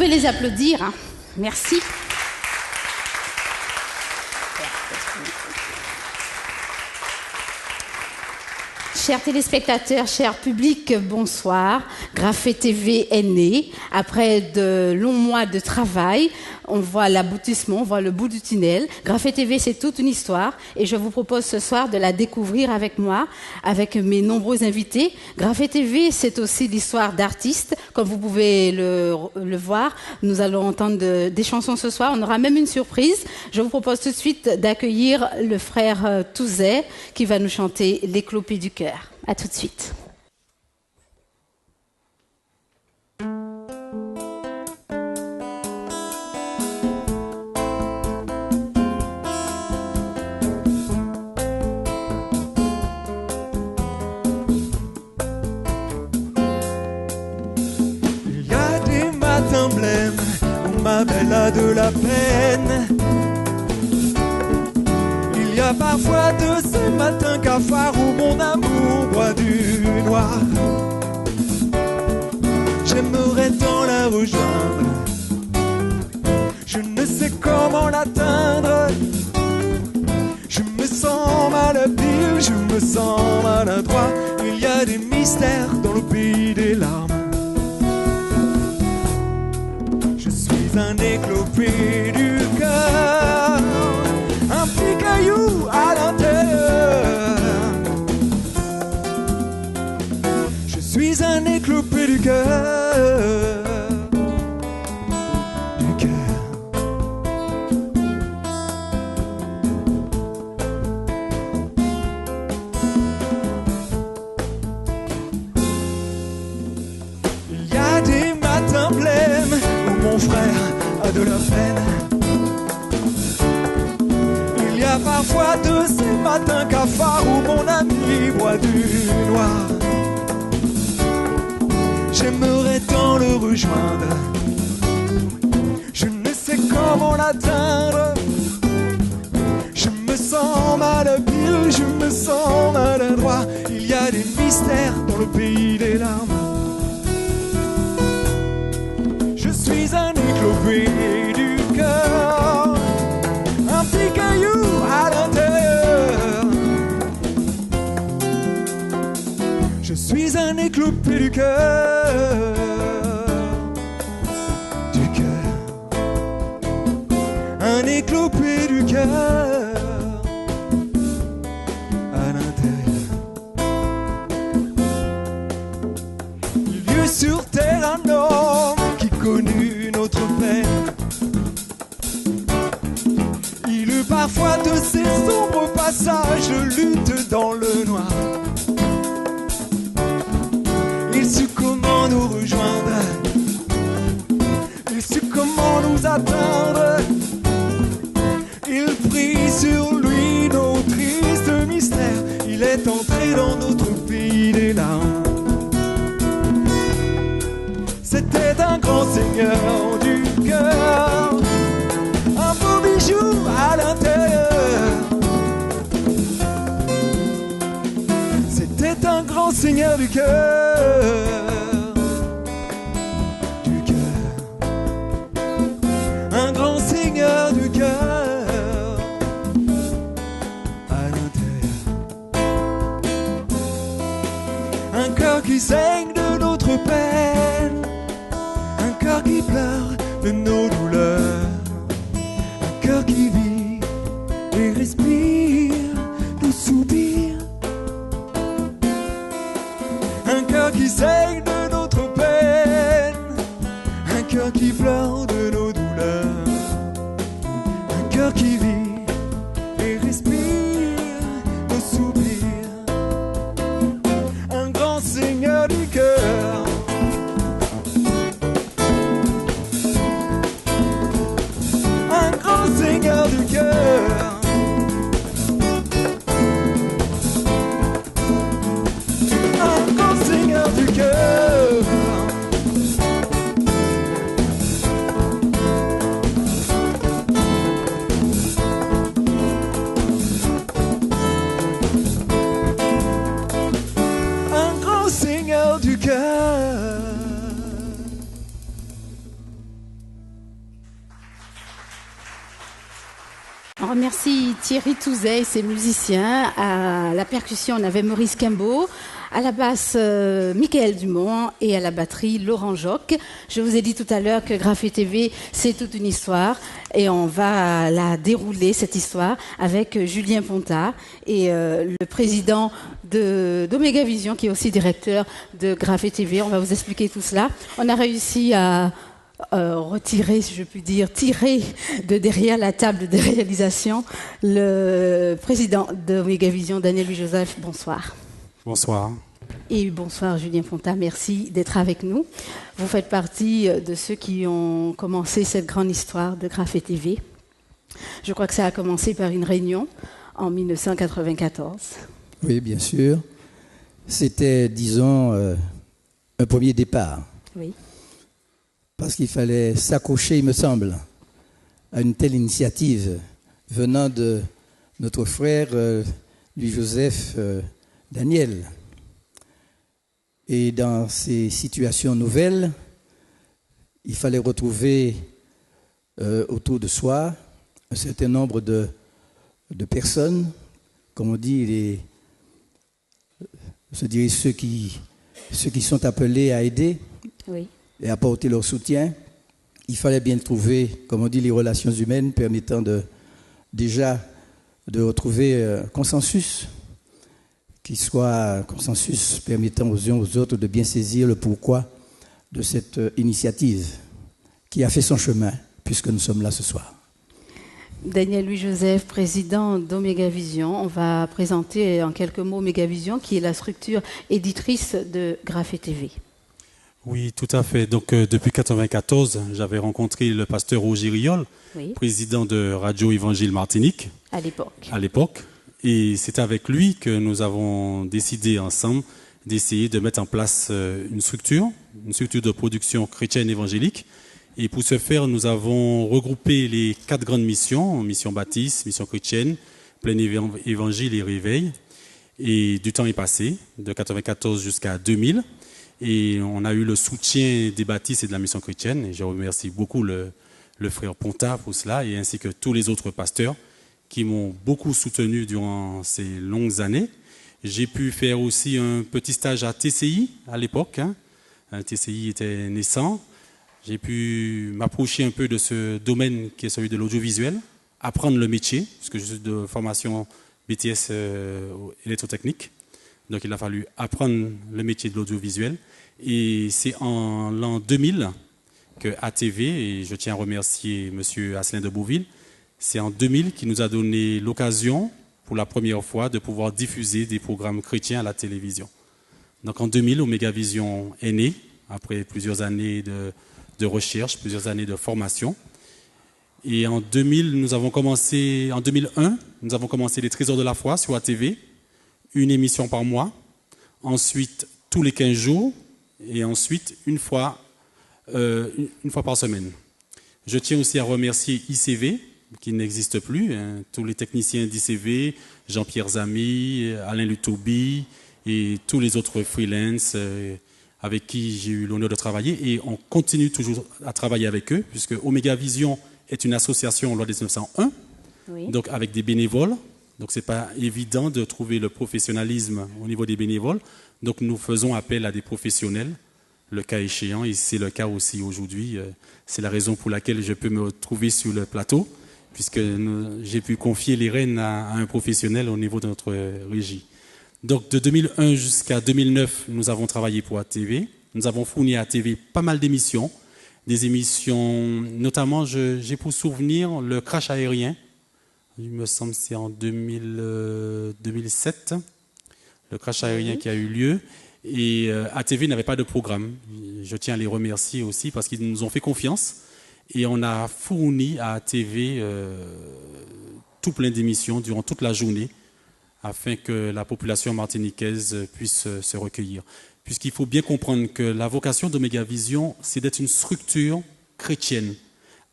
pouvez les applaudir, hein. Merci. Chers téléspectateurs, chers publics, bonsoir. Graphé TV est né. Après de longs mois de travail, on voit l'aboutissement, on voit le bout du tunnel. Graphé TV, c'est toute une histoire et je vous propose ce soir de la découvrir avec moi, avec mes nombreux invités. Graphé TV, c'est aussi l'histoire d'artistes. Comme vous pouvez le voir, nous allons entendre des chansons ce soir. On aura même une surprise. Je vous propose tout de suite d'accueillir le frère Touzet qui va nous chanter L'éclopée du cœur. À tout de suite. Il y a des matins blêmes où ma belle a de la peine. Il y a parfois de ces matins cafards où mon amour boit du noir. J'aimerais tant la rejoindre, je ne sais comment l'atteindre. Je me sens malhabile, je me sens maladroit. Il y a des mystères dans le pays des larmes. Je suis un éclopé du cœur, un petit caillou à l'intérieur. Je suis un éclopé du cœur. Du cœur. Il y a des matins blêmes où mon frère a de la peine. Il y a parfois de ces matins cafards où mon ami boit du noir. J'aimerais tant le rejoindre, je ne sais comment l'atteindre. Je me sens malhabile, je me sens maladroit. Il y a des mystères dans le pays des larmes. Je suis un éclopé du cœur, un petit caillou à l'intérieur. Je suis un éclopé du cœur. Du cœur. Un éclopé du cœur. À l'intérieur. Il y eut sur terre un homme qui connut notre peine. Il eut parfois de ces sombres passages de lutte dans le noir. Il sut comment nous rejoindre, il sut comment nous atteindre. Il prit sur lui nos tristes mystères. Il est entré dans notre pays des larmes. C'était un grand seigneur du cœur, un beau bijou à l'intérieur. C'était un grand seigneur du cœur. Du cœur. Un grand seigneur du cœur. À l'intérieur. Un cœur qui saigne de notre peine. Un cœur qui pleure de nos douleurs. Un cœur qui vit et respire nos soupirs. Un cœur qui saigne de notre peine, un cœur qui pleure de nos douleurs, un cœur qui vit et respire nos soupirs. Un grand seigneur du cœur. Un grand seigneur du cœur. Du cœur. Merci Thierry Touzet et ses musiciens. À la percussion, on avait Maurice Quimbaud. À la basse, Michael Dumont et à la batterie, Laurent Joc. Je vous ai dit tout à l'heure que Graphé TV, c'est toute une histoire et on va la dérouler, cette histoire, avec Julien Ponta et le président d'Omega Vision, qui est aussi directeur de Graphé TV. On va vous expliquer tout cela. On a réussi à retirer, si je puis dire, tirer de derrière la table de réalisation le président d'Omega Vision, Daniel Louis-Joseph. Bonsoir. Bonsoir. Et bonsoir Julien Ponta, merci d'être avec nous. Vous faites partie de ceux qui ont commencé cette grande histoire de Graphé TV. Je crois que ça a commencé par une réunion en 1994. Oui, bien sûr. C'était, disons, un premier départ. Oui. Parce qu'il fallait s'accrocher, il me semble, à une telle initiative venant de notre frère Louis-Joseph Daniel. Et dans ces situations nouvelles, il fallait retrouver autour de soi un certain nombre de personnes, comme on dit, je dirais ceux qui sont appelés à aider, oui, et apporter leur soutien. Il fallait bien trouver, comme on dit, les relations humaines permettant déjà de retrouver un consensus, qui soit un consensus permettant aux uns aux autres de bien saisir le pourquoi de cette initiative qui a fait son chemin, puisque nous sommes là ce soir. Daniel Louis-Joseph, président d'Omega Vision. On va présenter en quelques mots Omega Vision, qui est la structure éditrice de Graphé TV. Oui, tout à fait. Donc, depuis 1994, j'avais rencontré le pasteur Roger Riol, oui, président de Radio Évangile Martinique. À l'époque. À l'époque. Et c'est avec lui que nous avons décidé ensemble d'essayer de mettre en place une structure de production chrétienne évangélique. Et pour ce faire, nous avons regroupé les 4 grandes missions, mission baptiste, mission chrétienne, plein évangile et réveil. Et du temps est passé, de 1994 jusqu'à 2000. Et on a eu le soutien des baptistes et de la mission chrétienne. Et je remercie beaucoup le frère Ponta pour cela, et ainsi que tous les autres pasteurs qui m'ont beaucoup soutenu durant ces longues années. J'ai pu faire aussi un petit stage à TCI à l'époque. TCI était naissant. J'ai pu m'approcher un peu de ce domaine qui est celui de l'audiovisuel, apprendre le métier, puisque je suis de formation BTS électrotechnique. Donc il a fallu apprendre le métier de l'audiovisuel. Et c'est en l'an 2000 que ATV, et je tiens à remercier M. Asselin de Beauville, c'est en 2000 qu'il nous a donné l'occasion, pour la première fois, de pouvoir diffuser des programmes chrétiens à la télévision. Donc en 2000, Omega Vision est né, après plusieurs années de recherche, plusieurs années de formation. Et en 2001, nous avons commencé les Trésors de la foi sur ATV, une émission par mois, ensuite tous les 15 jours, et ensuite une fois par semaine. Je tiens aussi à remercier ICV, qui n'existe plus, tous les techniciens d'ICV, Jean-Pierre Zamy, Alain Lutobi et tous les autres freelance avec qui j'ai eu l'honneur de travailler, et on continue toujours à travailler avec eux, puisque Omega Vision est une association loi 1901, oui, donc avec des bénévoles. Donc c'est pas évident de trouver le professionnalisme au niveau des bénévoles. Donc nous faisons appel à des professionnels, le cas échéant, et c'est le cas aussi aujourd'hui. C'est la raison pour laquelle je peux me trouver sur le plateau, puisque j'ai pu confier les rênes à un professionnel au niveau de notre régie. Donc de 2001 jusqu'à 2009, nous avons travaillé pour ATV. Nous avons fourni à ATV pas mal d'émissions. Des émissions, notamment, j'ai pour souvenir le crash aérien. Il me semble que c'est en 2007, le crash aérien qui a eu lieu. Et ATV n'avait pas de programme. Je tiens à les remercier aussi parce qu'ils nous ont fait confiance. Et on a fourni à ATV tout plein d'émissions durant toute la journée afin que la population martiniquaise puisse se recueillir. Puisqu'il faut bien comprendre que la vocation d'Omega Vision, c'est d'être une structure chrétienne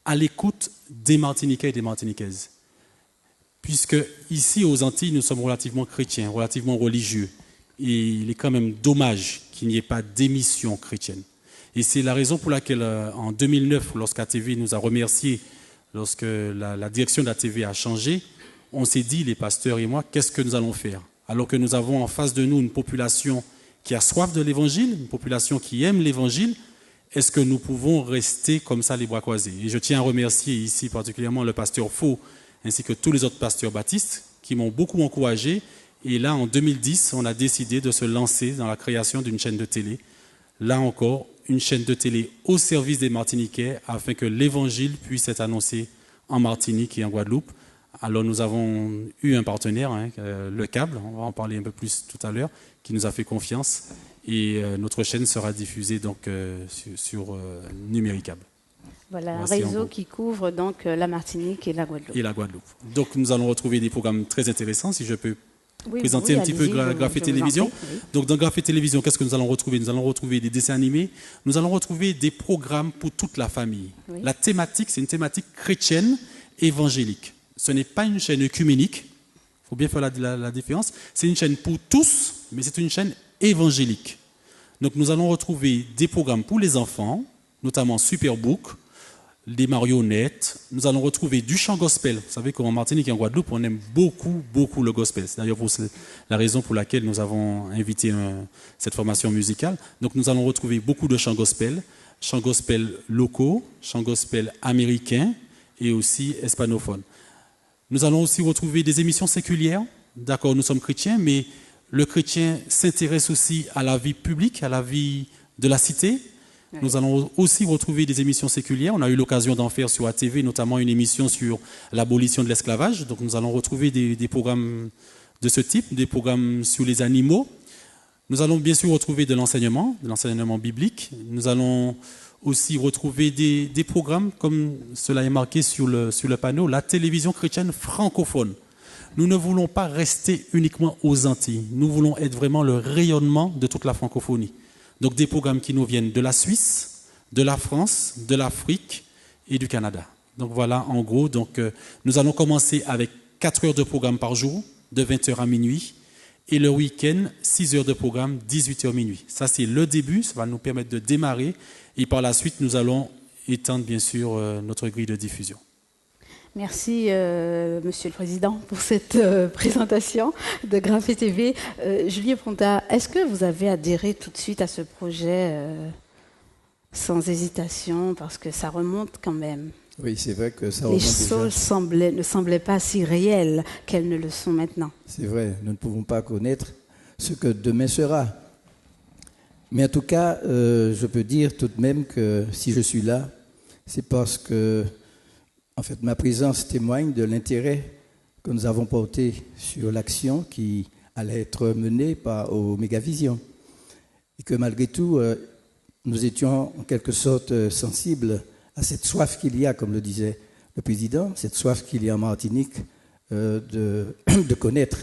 à l'écoute des Martiniquais et des Martiniquaises. Puisque ici aux Antilles, nous sommes relativement chrétiens, relativement religieux. Et il est quand même dommage qu'il n'y ait pas d'émission chrétienne. Et c'est la raison pour laquelle, en 2009, lorsqu'ATV nous a remerciés, lorsque la direction d'ATV a changé, on s'est dit, les pasteurs et moi, qu'est-ce que nous allons faire? Alors que nous avons en face de nous une population qui a soif de l'évangile, une population qui aime l'évangile, est-ce que nous pouvons rester comme ça les bras croisés? Et je tiens à remercier ici particulièrement le pasteur Faux, ainsi que tous les autres pasteurs baptistes qui m'ont beaucoup encouragé. Et là, en 2010, on a décidé de se lancer dans la création d'une chaîne de télé. Là encore, une chaîne de télé au service des Martiniquais afin que l'évangile puisse être annoncé en Martinique et en Guadeloupe. Alors nous avons eu un partenaire, le Câble, on va en parler un peu plus tout à l'heure, qui nous a fait confiance. Et notre chaîne sera diffusée donc, sur Numéricable. Voilà, un réseau qui couvre donc la Martinique et la Guadeloupe. Et la Guadeloupe. Donc nous allons retrouver des programmes très intéressants, si je peux présenter un petit peu Graphé Télévision. Oui. Donc dans Graphé Télévision, qu'est-ce que nous allons retrouver? Nous allons retrouver des dessins animés, nous allons retrouver des programmes pour toute la famille. Oui. La thématique, c'est une thématique chrétienne évangélique. Ce n'est pas une chaîne œcuménique, il faut bien faire la différence. C'est une chaîne pour tous, mais c'est une chaîne évangélique. Donc nous allons retrouver des programmes pour les enfants, notamment Superbook, des marionnettes. Nous allons retrouver du chant gospel. Vous savez qu'en Martinique et en Guadeloupe, on aime beaucoup, beaucoup le gospel. C'est d'ailleurs la raison pour laquelle nous avons invité cette formation musicale. Donc nous allons retrouver beaucoup de chants gospel locaux, chants gospel américains et aussi hispanophones. Nous allons aussi retrouver des émissions séculières. D'accord, nous sommes chrétiens, mais le chrétien s'intéresse aussi à la vie publique, à la vie de la cité. Oui. Nous allons aussi retrouver des émissions séculières. On a eu l'occasion d'en faire sur ATV, notamment une émission sur l'abolition de l'esclavage. Donc nous allons retrouver des programmes de ce type, des programmes sur les animaux. Nous allons bien sûr retrouver de l'enseignement biblique. Nous allons aussi retrouver des programmes, comme cela est marqué sur le panneau, la télévision chrétienne francophone. Nous ne voulons pas rester uniquement aux Antilles. Nous voulons être vraiment le rayonnement de toute la francophonie. Donc des programmes qui nous viennent de la Suisse, de la France, de l'Afrique et du Canada. Donc voilà, en gros, nous allons commencer avec 4 heures de programme par jour, de 20h à minuit, et le week-end, 6 heures de programme, 18h minuit. Ça, c'est le début, ça va nous permettre de démarrer, et par la suite, nous allons étendre, bien sûr, notre grille de diffusion. Merci, Monsieur le Président, pour cette présentation de Graphé TV. Julien Ponta, est-ce que vous avez adhéré tout de suite à ce projet sans hésitation, parce que ça remonte quand même? Oui, c'est vrai que ça remonte. Les choses ne semblaient pas si réelles qu'elles ne le sont maintenant. C'est vrai, nous ne pouvons pas connaître ce que demain sera. Mais en tout cas, je peux dire tout de même que si je suis là, c'est parce que en fait, ma présence témoigne de l'intérêt que nous avons porté sur l'action qui allait être menée par Omega Vision. Et que malgré tout, nous étions en quelque sorte sensibles à cette soif qu'il y a, comme le disait le Président, cette soif qu'il y a en Martinique de connaître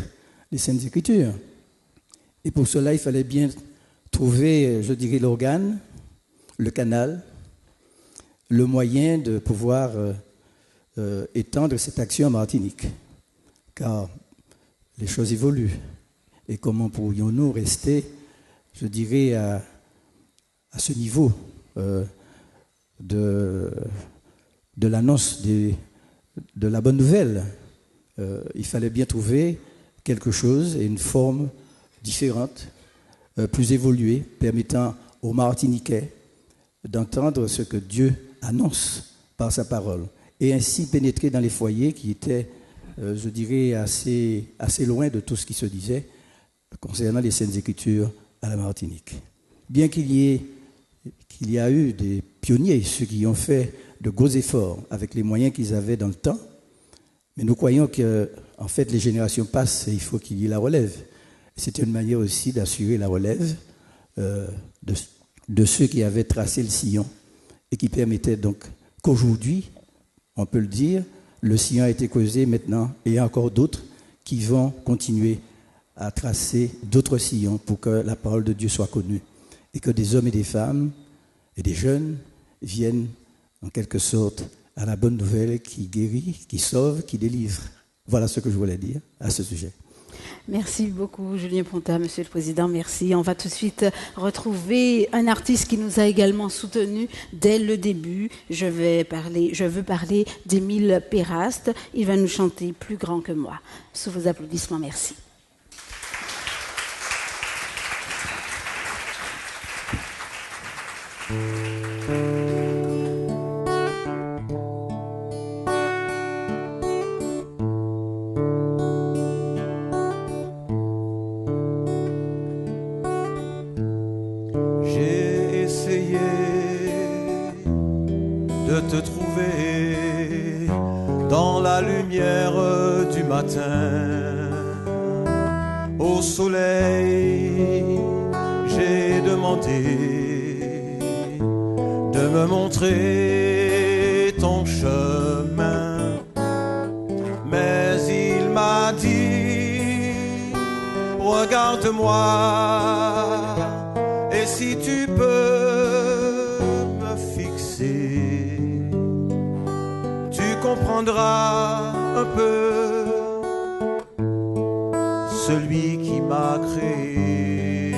les Saintes Écritures. Et pour cela, il fallait bien trouver, je dirais, l'organe, le canal, le moyen de pouvoir étendre cette action en Martinique, car les choses évoluent. Et comment pourrions-nous rester, je dirais, à ce niveau de l'annonce de la bonne nouvelle? Il fallait bien trouver quelque chose et une forme différente, plus évoluée, permettant aux Martiniquais d'entendre ce que Dieu annonce par sa parole, et ainsi pénétrer dans les foyers qui étaient, je dirais, assez loin de tout ce qui se disait concernant les Saintes Écritures à la Martinique. Bien qu'il y a eu des pionniers, ceux qui ont fait de gros efforts avec les moyens qu'ils avaient dans le temps, mais nous croyons que, en fait, les générations passent et il faut qu'il y ait la relève. C'était une manière aussi d'assurer la relève de ceux qui avaient tracé le sillon et qui permettaient donc qu'aujourd'hui, on peut le dire, le sillon a été creusé maintenant et il y a encore d'autres qui vont continuer à tracer d'autres sillons pour que la parole de Dieu soit connue et que des hommes et des femmes et des jeunes viennent en quelque sorte à la bonne nouvelle qui guérit, qui sauve, qui délivre. Voilà ce que je voulais dire à ce sujet. Merci beaucoup, Julien Ponta, Monsieur le Président. Merci. On va tout de suite retrouver un artiste qui nous a également soutenus dès le début. Je veux parler d'Émile Péraste. Il va nous chanter Plus grand que moi. Sous vos applaudissements, merci. J'ai essayé de te trouver dans la lumière du matin. Au soleil, j'ai demandé de me montrer ton chemin, mais il m'a dit, regarde-moi, et si tu peux me fixer, tu comprendras un peu celui qui m'a créé.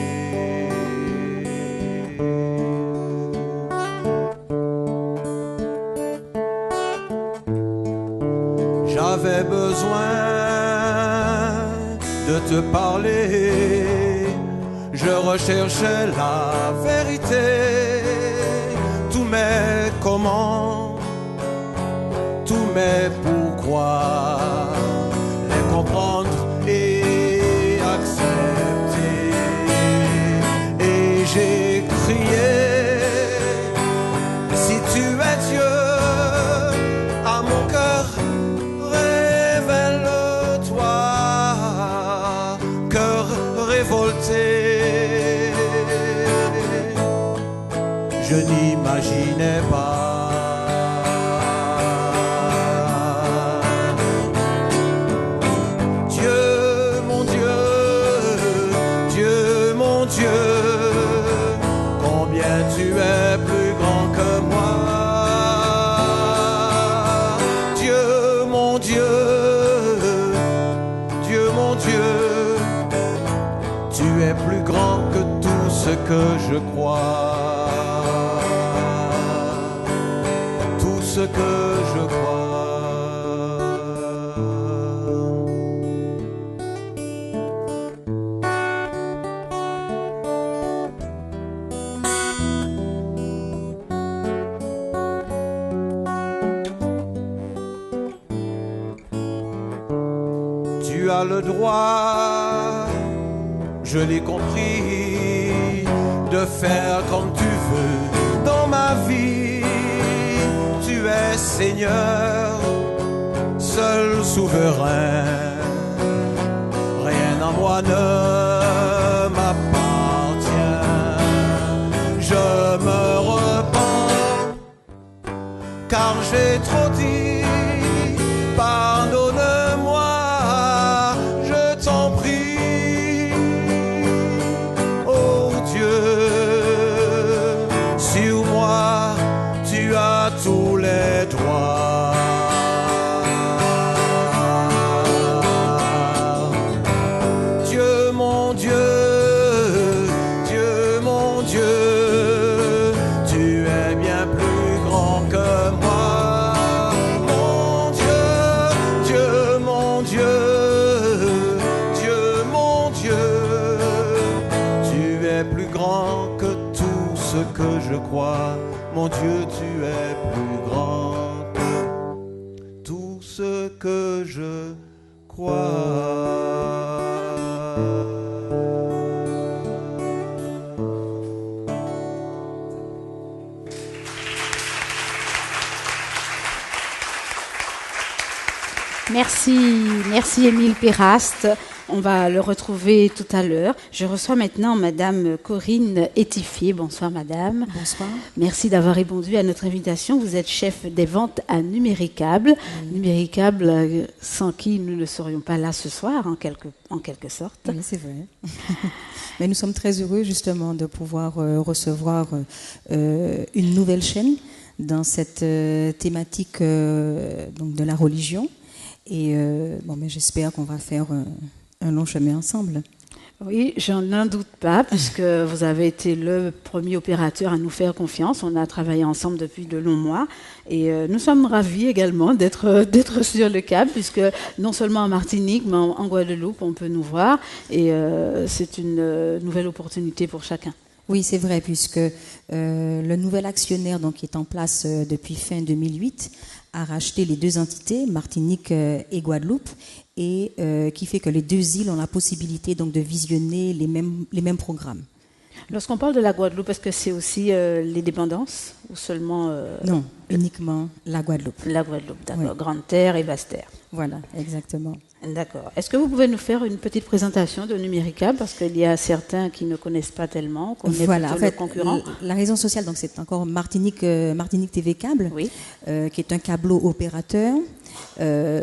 J'avais besoin de te parler, je recherchais la vérité, tous mes comment, tous mes pourquoi, les comprendre et accepter. Et j'ai crié, si tu es Dieu, à mon cœur, révèle-toi, cœur révolté. Je n'imaginais pas Dieu, mon Dieu, Dieu, mon Dieu, combien tu es plus grand que moi. Dieu, mon Dieu, Dieu, mon Dieu, tu es plus grand que tout ce que je crois. Ce que je crois. Tu as le droit, je l'ai compris, de faire comme tu veux dans ma vie. Tu es Seigneur, seul souverain, rien en moi ne m'appartient. Je me repens, car j'ai trop dit, pardonne-moi, je t'en prie. Oh Dieu, sur moi, tu as tous les droits. Dieu mon Dieu, Dieu mon Dieu, tu es bien plus grand que moi. Mon Dieu, Dieu mon Dieu, Dieu mon Dieu, tu es plus grand que tout ce que je crois. Mon Dieu, tu es plus grand que tout ce que je crois. Merci Émile Péraste. On va le retrouver tout à l'heure. Je reçois maintenant Madame Corinne Étifier. Bonsoir Madame. Bonsoir. Merci d'avoir répondu à notre invitation. Vous êtes chef des ventes à Numéricable. Numéricable, sans qui nous ne serions pas là ce soir, en quelque sorte. Oui, c'est vrai. Mais nous sommes très heureux justement de pouvoir recevoir une nouvelle chaîne dans cette thématique donc de la religion. Et bon, mais j'espère qu'on va faire un long chemin ensemble. Oui, j'en doute pas, puisque vous avez été le premier opérateur à nous faire confiance. On a travaillé ensemble depuis de longs mois et nous sommes ravis également d'être sur le câble, puisque non seulement en Martinique, mais en Guadeloupe, on peut nous voir et c'est une nouvelle opportunité pour chacun. Oui, c'est vrai, puisque le nouvel actionnaire donc, qui est en place depuis fin 2008 a racheté les deux entités, Martinique et Guadeloupe, et qui fait que les deux îles ont la possibilité donc, de visionner les mêmes programmes. Lorsqu'on parle de la Guadeloupe, est-ce que c'est aussi les dépendances ou seulement... Non, uniquement la Guadeloupe. La Guadeloupe, d'accord. Oui. Grande Terre et Basse Terre. Voilà, exactement. D'accord. Est-ce que vous pouvez nous faire une petite présentation de Numéricable, parce qu'il y a certains qui ne connaissent pas tellement, qu'on est voilà, en fait, le concurrent. La raison sociale, donc c'est encore Martinique TV Câble, oui. Qui est un câbleau opérateur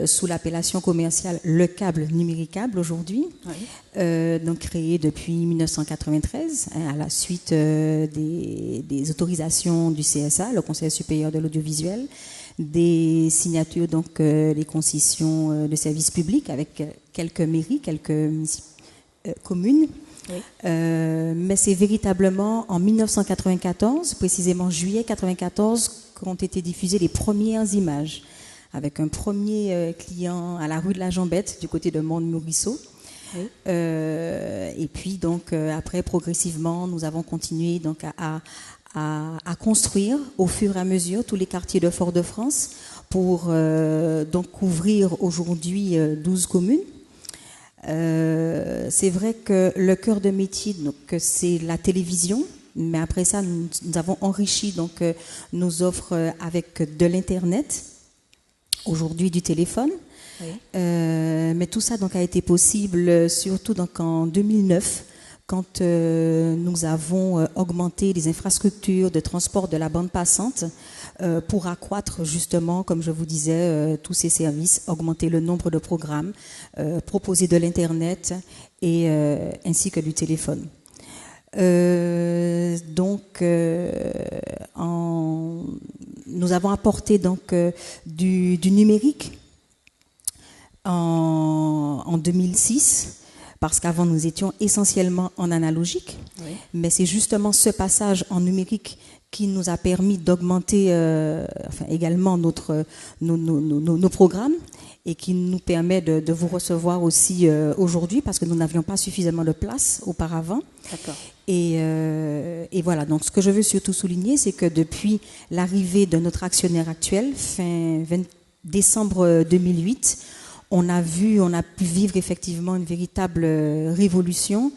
sous l'appellation commerciale Le Câble Numéricable aujourd'hui, oui. Donc créé depuis 1993 à la suite des autorisations du CSA, le Conseil supérieur de l'audiovisuel, des signatures, donc les concessions de services publics avec quelques mairies, quelques communes. Oui. Mais c'est véritablement en 1994, précisément juillet 1994, qu'ont été diffusées les premières images, avec un premier client à la rue de la Jambette, du côté de Mont-Morisseau. Oui. Et puis, donc, après, progressivement, nous avons continué donc, à construire au fur et à mesure tous les quartiers de Fort-de-France pour donc couvrir aujourd'hui 12 communes. C'est vrai que le cœur de métier, donc, c'est la télévision, mais après ça, nous avons enrichi donc, nos offres avec de l'Internet, aujourd'hui du téléphone. Oui. Mais tout ça donc, a été possible surtout donc, en 2009, quand nous avons augmenté les infrastructures de transport de la bande passante pour accroître justement, comme je vous disais, tous ces services, augmenter le nombre de programmes, proposer de l'Internet et ainsi que du téléphone. Donc, nous avons apporté donc, du numérique en 2006, parce qu'avant nous étions essentiellement en analogique, oui. Mais c'est justement ce passage en numérique qui nous a permis d'augmenter enfin, également nos programmes et qui nous permet de vous recevoir aussi aujourd'hui, parce que nous n'avions pas suffisamment de place auparavant. D'accord. Et voilà, donc ce que je veux surtout souligner, c'est que depuis l'arrivée de notre actionnaire actuel, fin décembre 2008, on a pu vivre effectivement une véritable révolution,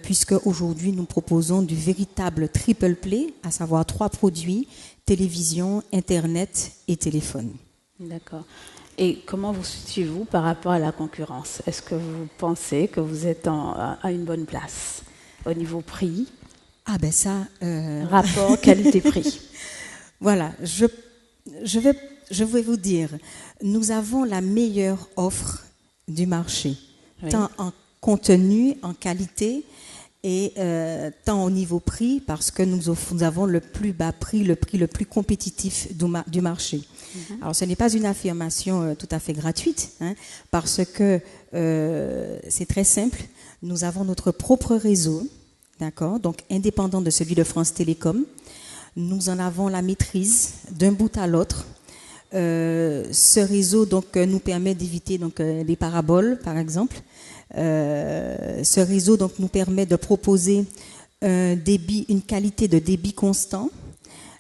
puisque aujourd'hui nous proposons du véritable triple play, à savoir 3 produits, télévision, Internet et téléphone. D'accord. Et comment vous situez-vous par rapport à la concurrence? Est-ce que vous pensez que vous êtes à une bonne place au niveau prix? Ah ben ça... Rapport qualité-prix. Voilà, je vais vous dire, nous avons la meilleure offre du marché, oui. Tant en contenu, en qualité et tant au niveau prix, parce que nous avons le plus bas prix, le prix le plus compétitif du marché. Mm-hmm. Alors ce n'est pas une affirmation tout à fait gratuite, hein, parce que c'est très simple, nous avons notre propre réseau, d'accord, donc indépendant de celui de France Télécom. Nous en avons la maîtrise d'un bout à l'autre. Ce réseau donc nous permet d'éviter donc les paraboles, par exemple. Ce réseau donc nous permet de proposer une qualité de débit constant,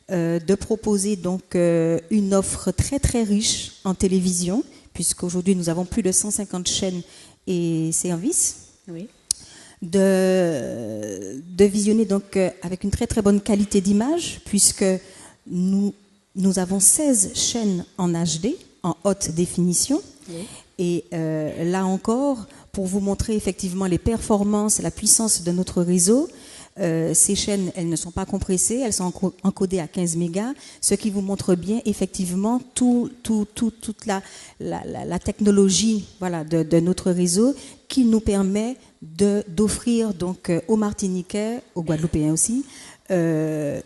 de proposer donc une offre très très riche en télévision, puisqu'aujourd'hui nous avons plus de 150 chaînes et services. Oui. De visionner donc avec une très très bonne qualité d'image, puisque nous avons 16 chaînes en HD, en haute définition. Oui. Et là encore, pour vous montrer effectivement les performances, la puissance de notre réseau, ces chaînes, elles ne sont pas compressées, elles sont encodées à 15 mégas, ce qui vous montre bien effectivement toute la technologie, voilà, de notre réseau, qui nous permet d'offrir donc aux Martiniquais, aux Guadeloupéens aussi, un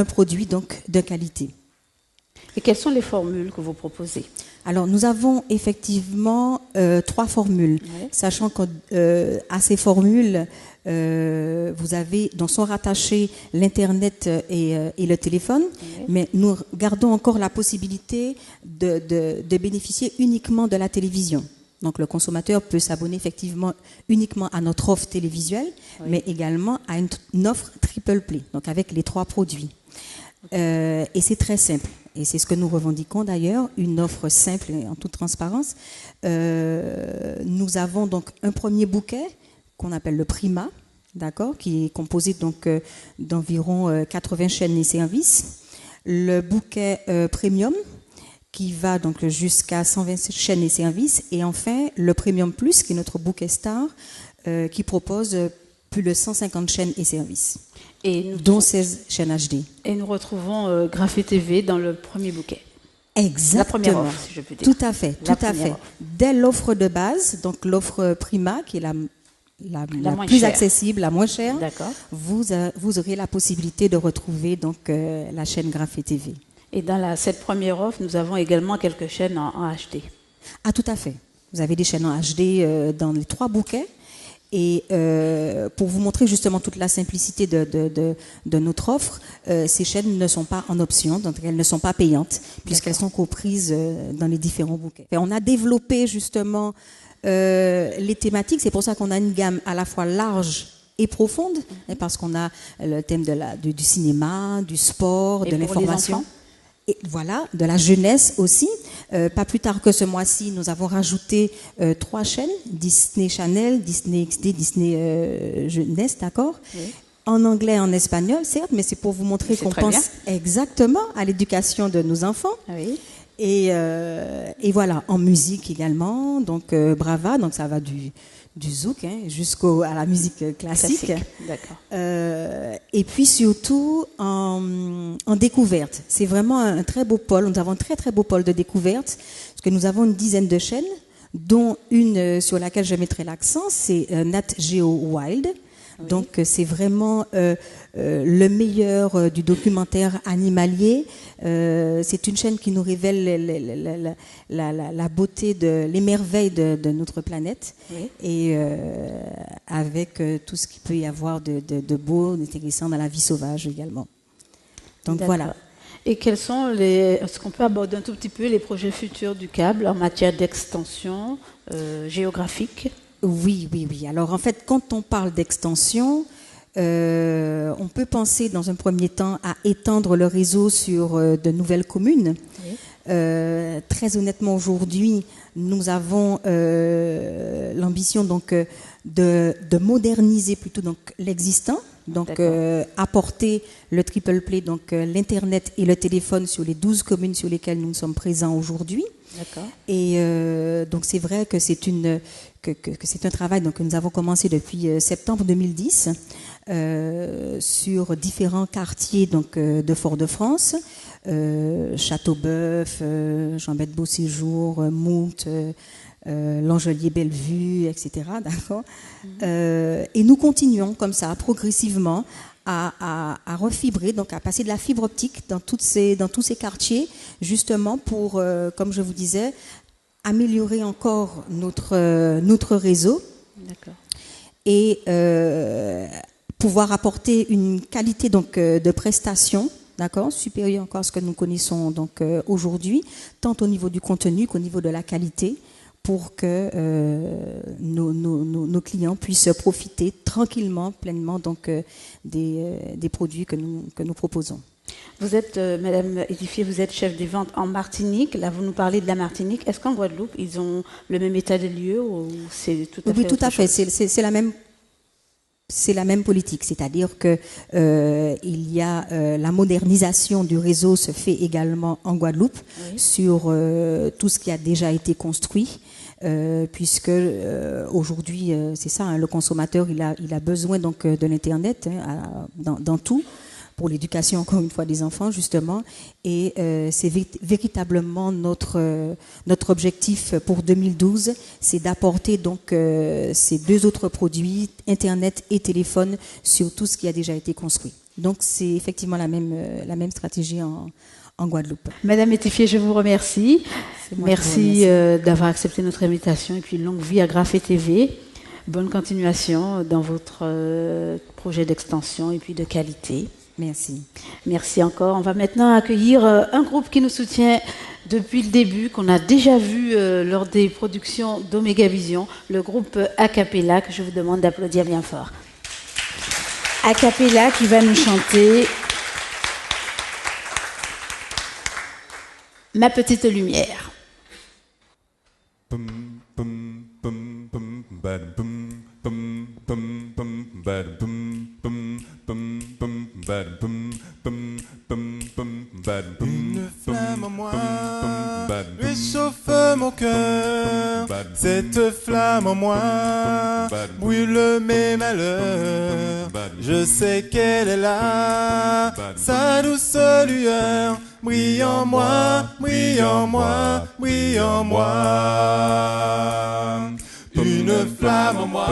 produit donc de qualité. Et quelles sont les formules que vous proposez? Alors, nous avons effectivement 3 formules, sachant qu'à ces formules, vous avez, donc sont rattachés l'Internet et le téléphone, mais nous gardons encore la possibilité de bénéficier uniquement de la télévision. Donc, le consommateur peut s'abonner effectivement uniquement à notre offre télévisuelle, mais également à une offre triple play, donc avec les 3 produits. Et c'est très simple. Et c'est ce que nous revendiquons d'ailleurs, une offre simple et en toute transparence. Nous avons donc un premier bouquet qu'on appelle le Prima, d'accord, qui est composé donc d'environ 80 chaînes et services. Le bouquet Premium, qui va donc jusqu'à 120 chaînes et services. Et enfin, le Premium Plus, qui est notre bouquet star, qui propose plus de 150 chaînes et services. Dont 16 chaînes HD. Et nous retrouvons Graphe TV dans le premier bouquet. Exactement. La première offre, si je peux dire. Tout à fait, tout à fait. Dès l'offre de base, donc l'offre Prima, qui est la plus accessible, la moins chère, vous aurez la possibilité de retrouver donc la chaîne Graphe TV. Et dans cette première offre, nous avons également quelques chaînes en HD. Ah, tout à fait. Vous avez des chaînes en HD dans les 3 bouquets. Et pour vous montrer justement toute la simplicité de notre offre, ces chaînes ne sont pas en option, donc elles ne sont pas payantes, puisqu'elles sont comprises dans les différents bouquets. Et on a développé justement les thématiques, c'est pour ça qu'on a une gamme à la fois large et profonde, parce qu'on a le thème du cinéma, du sport, de l'information. Et voilà, de la jeunesse aussi. Pas plus tard que ce mois-ci, nous avons rajouté 3 chaînes, Disney Channel, Disney XD, Disney Jeunesse, d'accord, en anglais, en espagnol, certes, mais c'est pour vous montrer qu'on pense exactement à l'éducation de nos enfants. Oui. Et voilà, en musique également, donc Brava, donc ça va du zouk jusqu'à la musique classique. D'accord. Et puis surtout en découverte. C'est vraiment un très beau pôle. Nous avons un très très beau pôle de découverte, parce que nous avons une dizaine de chaînes, dont une sur laquelle je mettrai l'accent, c'est Nat Geo Wild. Oui. Donc c'est vraiment le meilleur du documentaire animalier. C'est une chaîne qui nous révèle la beauté, les merveilles de notre planète, et avec tout ce qu'il peut y avoir de beau, d'intéressant dans la vie sauvage également. Donc voilà. Et quels sont est-ce qu'on peut aborder un tout petit peu les projets futurs du câble en matière d'extension géographique? Oui. Alors en fait, quand on parle d'extension, on peut penser dans un premier temps à étendre le réseau sur de nouvelles communes. Très honnêtement, aujourd'hui, nous avons l'ambition donc de moderniser plutôt donc l'existant, donc apporter le triple play, donc l'internet et le téléphone sur les 12 communes sur lesquelles nous sommes présents aujourd'hui. D'accord. Et donc c'est vrai que c'est un travail donc, que nous avons commencé depuis septembre 2010 sur différents quartiers donc, de Fort-de-France, Châteauboeuf, Jean-Bête-Beauséjour, Moult, L'Angelier-Bellevue, etc. D'accord. Et nous continuons comme ça, progressivement, à refibrer, donc à passer de la fibre optique dans tous ces quartiers, justement pour, comme je vous disais, améliorer encore notre réseau. D'accord. Et pouvoir apporter une qualité donc de prestation, d'accord, supérieure encore à ce que nous connaissons donc aujourd'hui, tant au niveau du contenu qu'au niveau de la qualité, pour que nos clients puissent profiter tranquillement, pleinement donc des produits que nous proposons. Vous êtes, Madame Édifié, vous êtes chef des ventes en Martinique. Là, vous nous parlez de la Martinique. Est-ce qu'en Guadeloupe, ils ont le même état des lieux ou c'est tout à fait? Oui, tout à fait. C'est la même politique, c'est-à-dire que il y a la modernisation du réseau se fait également en Guadeloupe, sur tout ce qui a déjà été construit. Puisque aujourd'hui, c'est ça, le consommateur, il a besoin donc de l'internet dans tout, pour l'éducation encore une fois des enfants justement, et c'est véritablement notre objectif pour 2012, c'est d'apporter donc ces 2 autres produits, internet et téléphone, sur tout ce qui a déjà été construit. Donc c'est effectivement la même stratégie en Guadeloupe. Madame Étifier, je vous remercie. Merci d'avoir accepté notre invitation et puis longue vie à Graphe TV. Bonne continuation dans votre projet d'extension et puis de qualité. Merci. Merci encore. On va maintenant accueillir un groupe qui nous soutient depuis le début, qu'on a déjà vu lors des productions d'Omega Vision, le groupe Acapella, que je vous demande d'applaudir bien fort. Acapella qui va nous chanter Ma petite lumière. Une flamme en moi réchauffe mon cœur. Cette flamme en moi brûle mes malheurs. Je sais qu'elle est là, sa douce lueur brille en moi, brille en moi, brille en moi. Une flamme en moi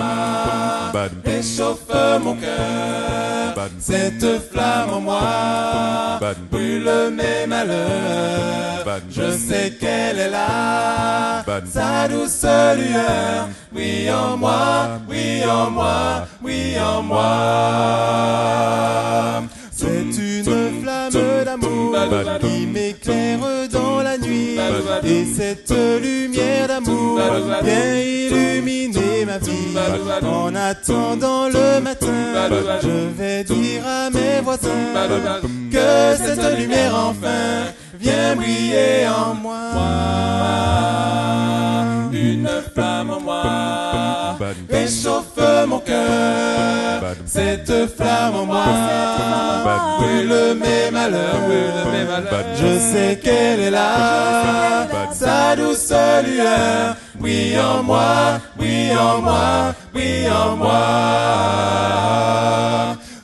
réchauffe mon cœur. Cette flamme en moi brûle mes malheurs. Je sais qu'elle est là, sa douce lueur brille en moi, brille en moi, brille en moi. C'est une flamme d'amour qui m'éclaire dans la nuit. Et cette lumière d'amour vient illuminer ma vie. En attendant le matin, je vais dire à mes voisins que cette lumière enfin vient briller en moi. Une flamme en moi réchauffe mon cœur. Cette flamme en moi brûle mes malheurs. Je sais qu'elle est là, sa douce lueur brille en moi, brille en moi, brille en moi.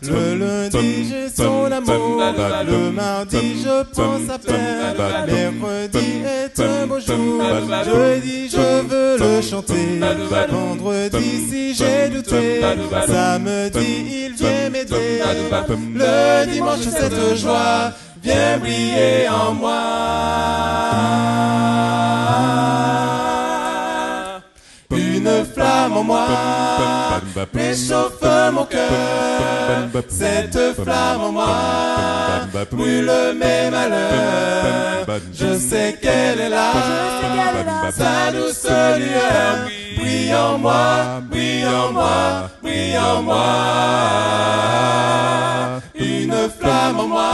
Le lundi j'ai son amour, le mardi je pense à peine, mercredi est un beau jour, jeudi je veux le chanter, vendredi si j'ai douté, samedi il vient m'aider, le dimanche cette joie vient briller en moi. Une flamme en moi réchauffe mon cœur. Cette flamme en moi brûle mes malheurs. Je sais qu'elle est là, sa douce lueur brille en moi, brille en moi, brille en moi. Une flamme en moi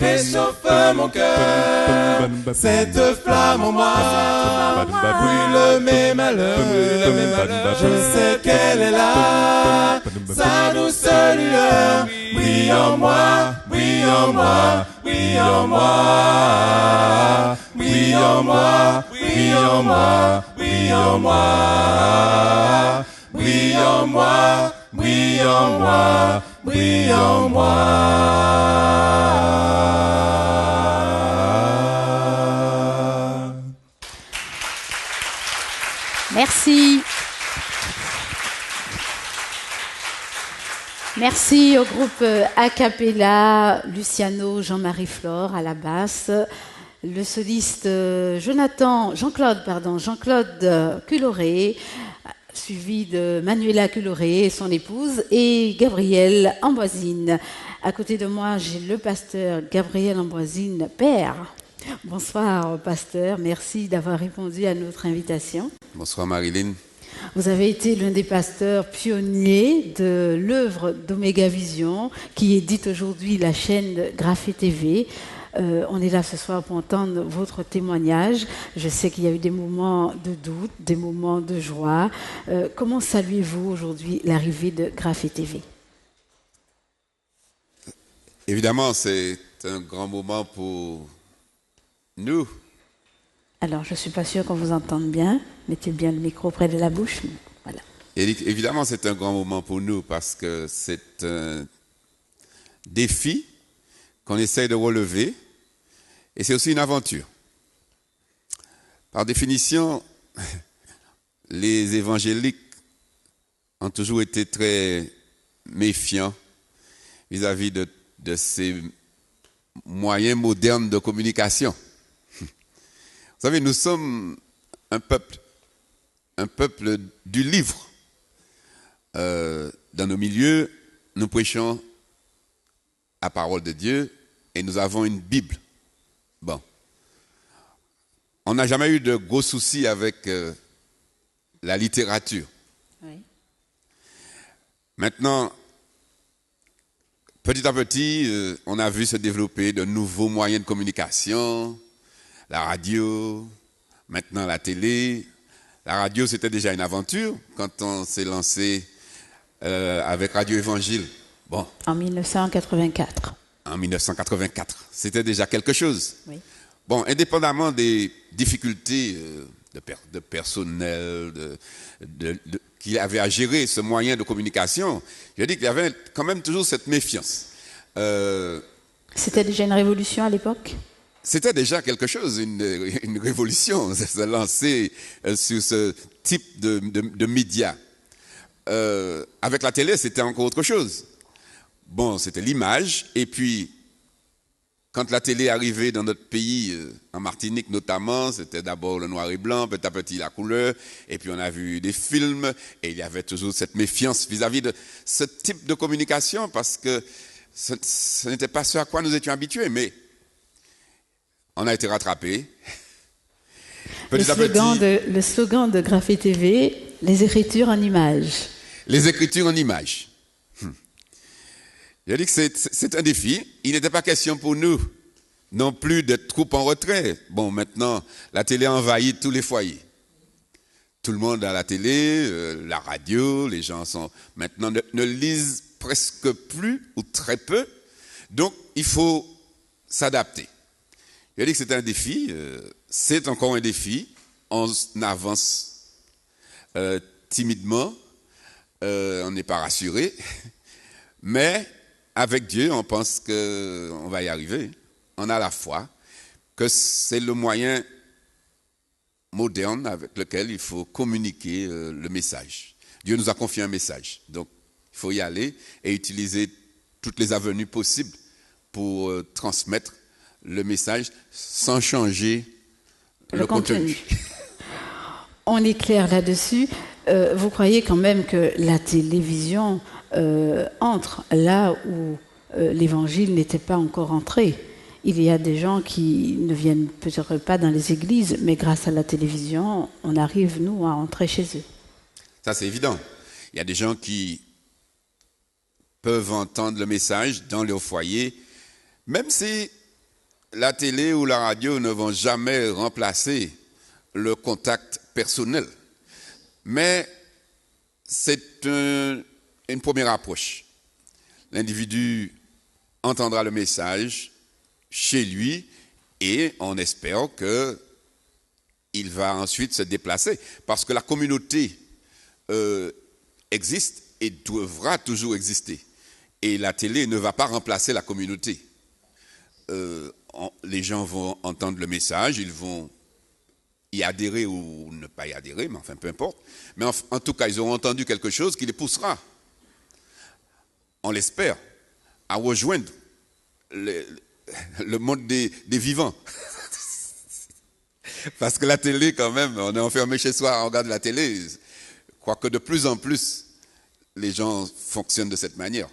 réchauffe mon cœur. Cette flamme en moi brûle mes malheurs. Je sais qu'elle est là, sa douce lueur brille en moi, brille en moi, brille en moi, brille en moi, brille en moi, brille en moi, brille en moi, brille en moi, brille en moi. Merci. Merci au groupe Acapella, Luciano, Jean-Marie Flore à la basse, le soliste Jean-Claude Culloré, suivi de Manuela Culloré et son épouse, et Gabriel Amboisine. À côté de moi, j'ai le pasteur Gabriel Amboisine, père. Bonsoir, pasteur. Merci d'avoir répondu à notre invitation. Bonsoir, Marilyn. Vous avez été l'un des pasteurs pionniers de l'œuvre d'Omega Vision, qui édite aujourd'hui la chaîne Graphe TV. On est là ce soir pour entendre votre témoignage. Je sais qu'il y a eu des moments de doute, des moments de joie. Comment saluez-vous aujourd'hui l'arrivée de Graphe TV? Évidemment, c'est un grand moment pour nous. Alors, je ne suis pas sûre qu'on vous entende bien. Mettez bien le micro près de la bouche. Voilà. Et évidemment, c'est un grand moment pour nous parce que c'est un défi qu'on essaie de relever et c'est aussi une aventure. Par définition, les évangéliques ont toujours été très méfiants vis-à-vis de ces moyen moderne de communication. Vous savez, nous sommes un peuple du livre. Dans nos milieux, nous prêchons la parole de Dieu et nous avons une Bible. Bon. On n'a jamais eu de gros soucis avec la littérature. Oui. Maintenant, petit à petit, on a vu se développer de nouveaux moyens de communication, la radio, maintenant la télé. La radio, c'était déjà une aventure quand on s'est lancé avec Radio Évangile. Bon. En 1984. En 1984. C'était déjà quelque chose. Oui. Bon, indépendamment des difficultés de personnel qu'il avait à gérer ce moyen de communication, je dis qu'il y avait quand même toujours cette méfiance. C'était déjà une révolution à l'époque ? C'était déjà quelque chose, une révolution, se lancer sur ce type de médias. Avec la télé, c'était encore autre chose. Bon, c'était l'image, et puis quand la télé arrivait dans notre pays, en Martinique notamment, c'était d'abord le noir et blanc, petit à petit la couleur, et puis on a vu des films, et il y avait toujours cette méfiance vis-à-vis de ce type de communication, parce que ce n'était pas ce à quoi nous étions habitués, mais on a été rattrapés. Le slogan de Graphé TV, les écritures en images. Les écritures en images. Je dis que c'est un défi. Il n'était pas question pour nous non plus d'être trop en retrait. Bon, maintenant, la télé envahit tous les foyers. Tout le monde a la télé, la radio, les gens maintenant ne lisent presque plus ou très peu. Donc, il faut s'adapter. Je dis que c'est un défi, c'est encore un défi. On avance timidement, on n'est pas rassuré, mais avec Dieu, on pense qu'on va y arriver. On a la foi que c'est le moyen moderne avec lequel il faut communiquer le message. Dieu nous a confié un message, donc il faut y aller et utiliser toutes les avenues possibles pour transmettre le message sans changer le contenu. On est clair là-dessus. Vous croyez quand même que la télévision entre là où l'évangile n'était pas encore entré? Il y a des gens qui ne viennent peut-être pas dans les églises, mais grâce à la télévision, on arrive, nous, à entrer chez eux. Ça, c'est évident. Il y a des gens qui peuvent entendre le message dans leur foyer, même si la télé ou la radio ne vont jamais remplacer le contact personnel. Mais c'est une première approche. L'individu entendra le message chez lui et on espère qu'il va ensuite se déplacer. Parce que la communauté existe et devra toujours exister. Et la télé ne va pas remplacer la communauté. Les gens vont entendre le message, ils vont y adhérer ou ne pas y adhérer, mais enfin peu importe. Mais en tout cas, ils auront entendu quelque chose qui les poussera, on l'espère, à rejoindre le monde des vivants. Parce que la télé, quand même, on est enfermé chez soi, on regarde la télé. Quoique de plus en plus, les gens fonctionnent de cette manière.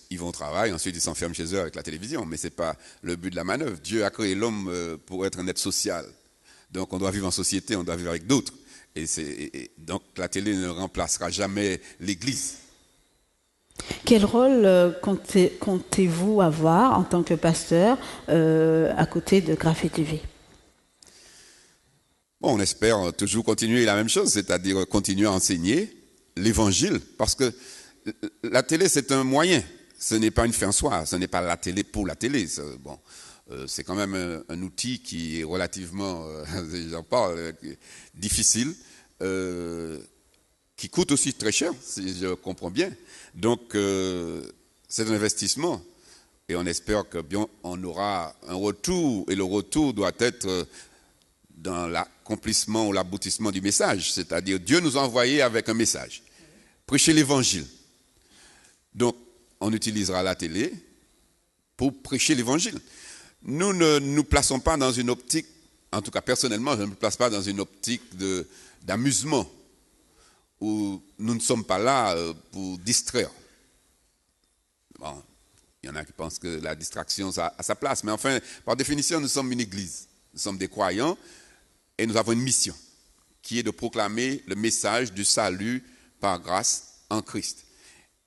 Ils vont au travail, ensuite ils s'enferment chez eux avec la télévision, mais ce n'est pas le but de la manœuvre. Dieu a créé l'homme pour être un être social. Donc on doit vivre en société, on doit vivre avec d'autres. Et donc la télé ne remplacera jamais l'Église. Quel rôle comptez-vous avoir en tant que pasteur à côté de Graphé TV? Bon, on espère toujours continuer la même chose, c'est-à-dire continuer à enseigner l'Évangile, parce que la télé, c'est un moyen, ce n'est pas une fin en soi, ce n'est pas la télé pour la télé. Bon, c'est quand même un outil qui est relativement, j'en parle, difficile, qui coûte aussi très cher, si je comprends bien. Donc, c'est un investissement et on espère que bien on aura un retour, et le retour doit être dans l'accomplissement ou l'aboutissement du message, c'est-à-dire Dieu nous a envoyés avec un message, prêcher l'Évangile. Donc, on utilisera la télé pour prêcher l'évangile. Nous ne nous plaçons pas dans une optique, en tout cas personnellement, je ne me place pas dans une optique d'amusement, où nous ne sommes pas là pour distraire. Bon, il y en a qui pensent que la distraction a sa place, mais enfin, par définition, nous sommes une église. Nous sommes des croyants et nous avons une mission qui est de proclamer le message du salut par grâce en Christ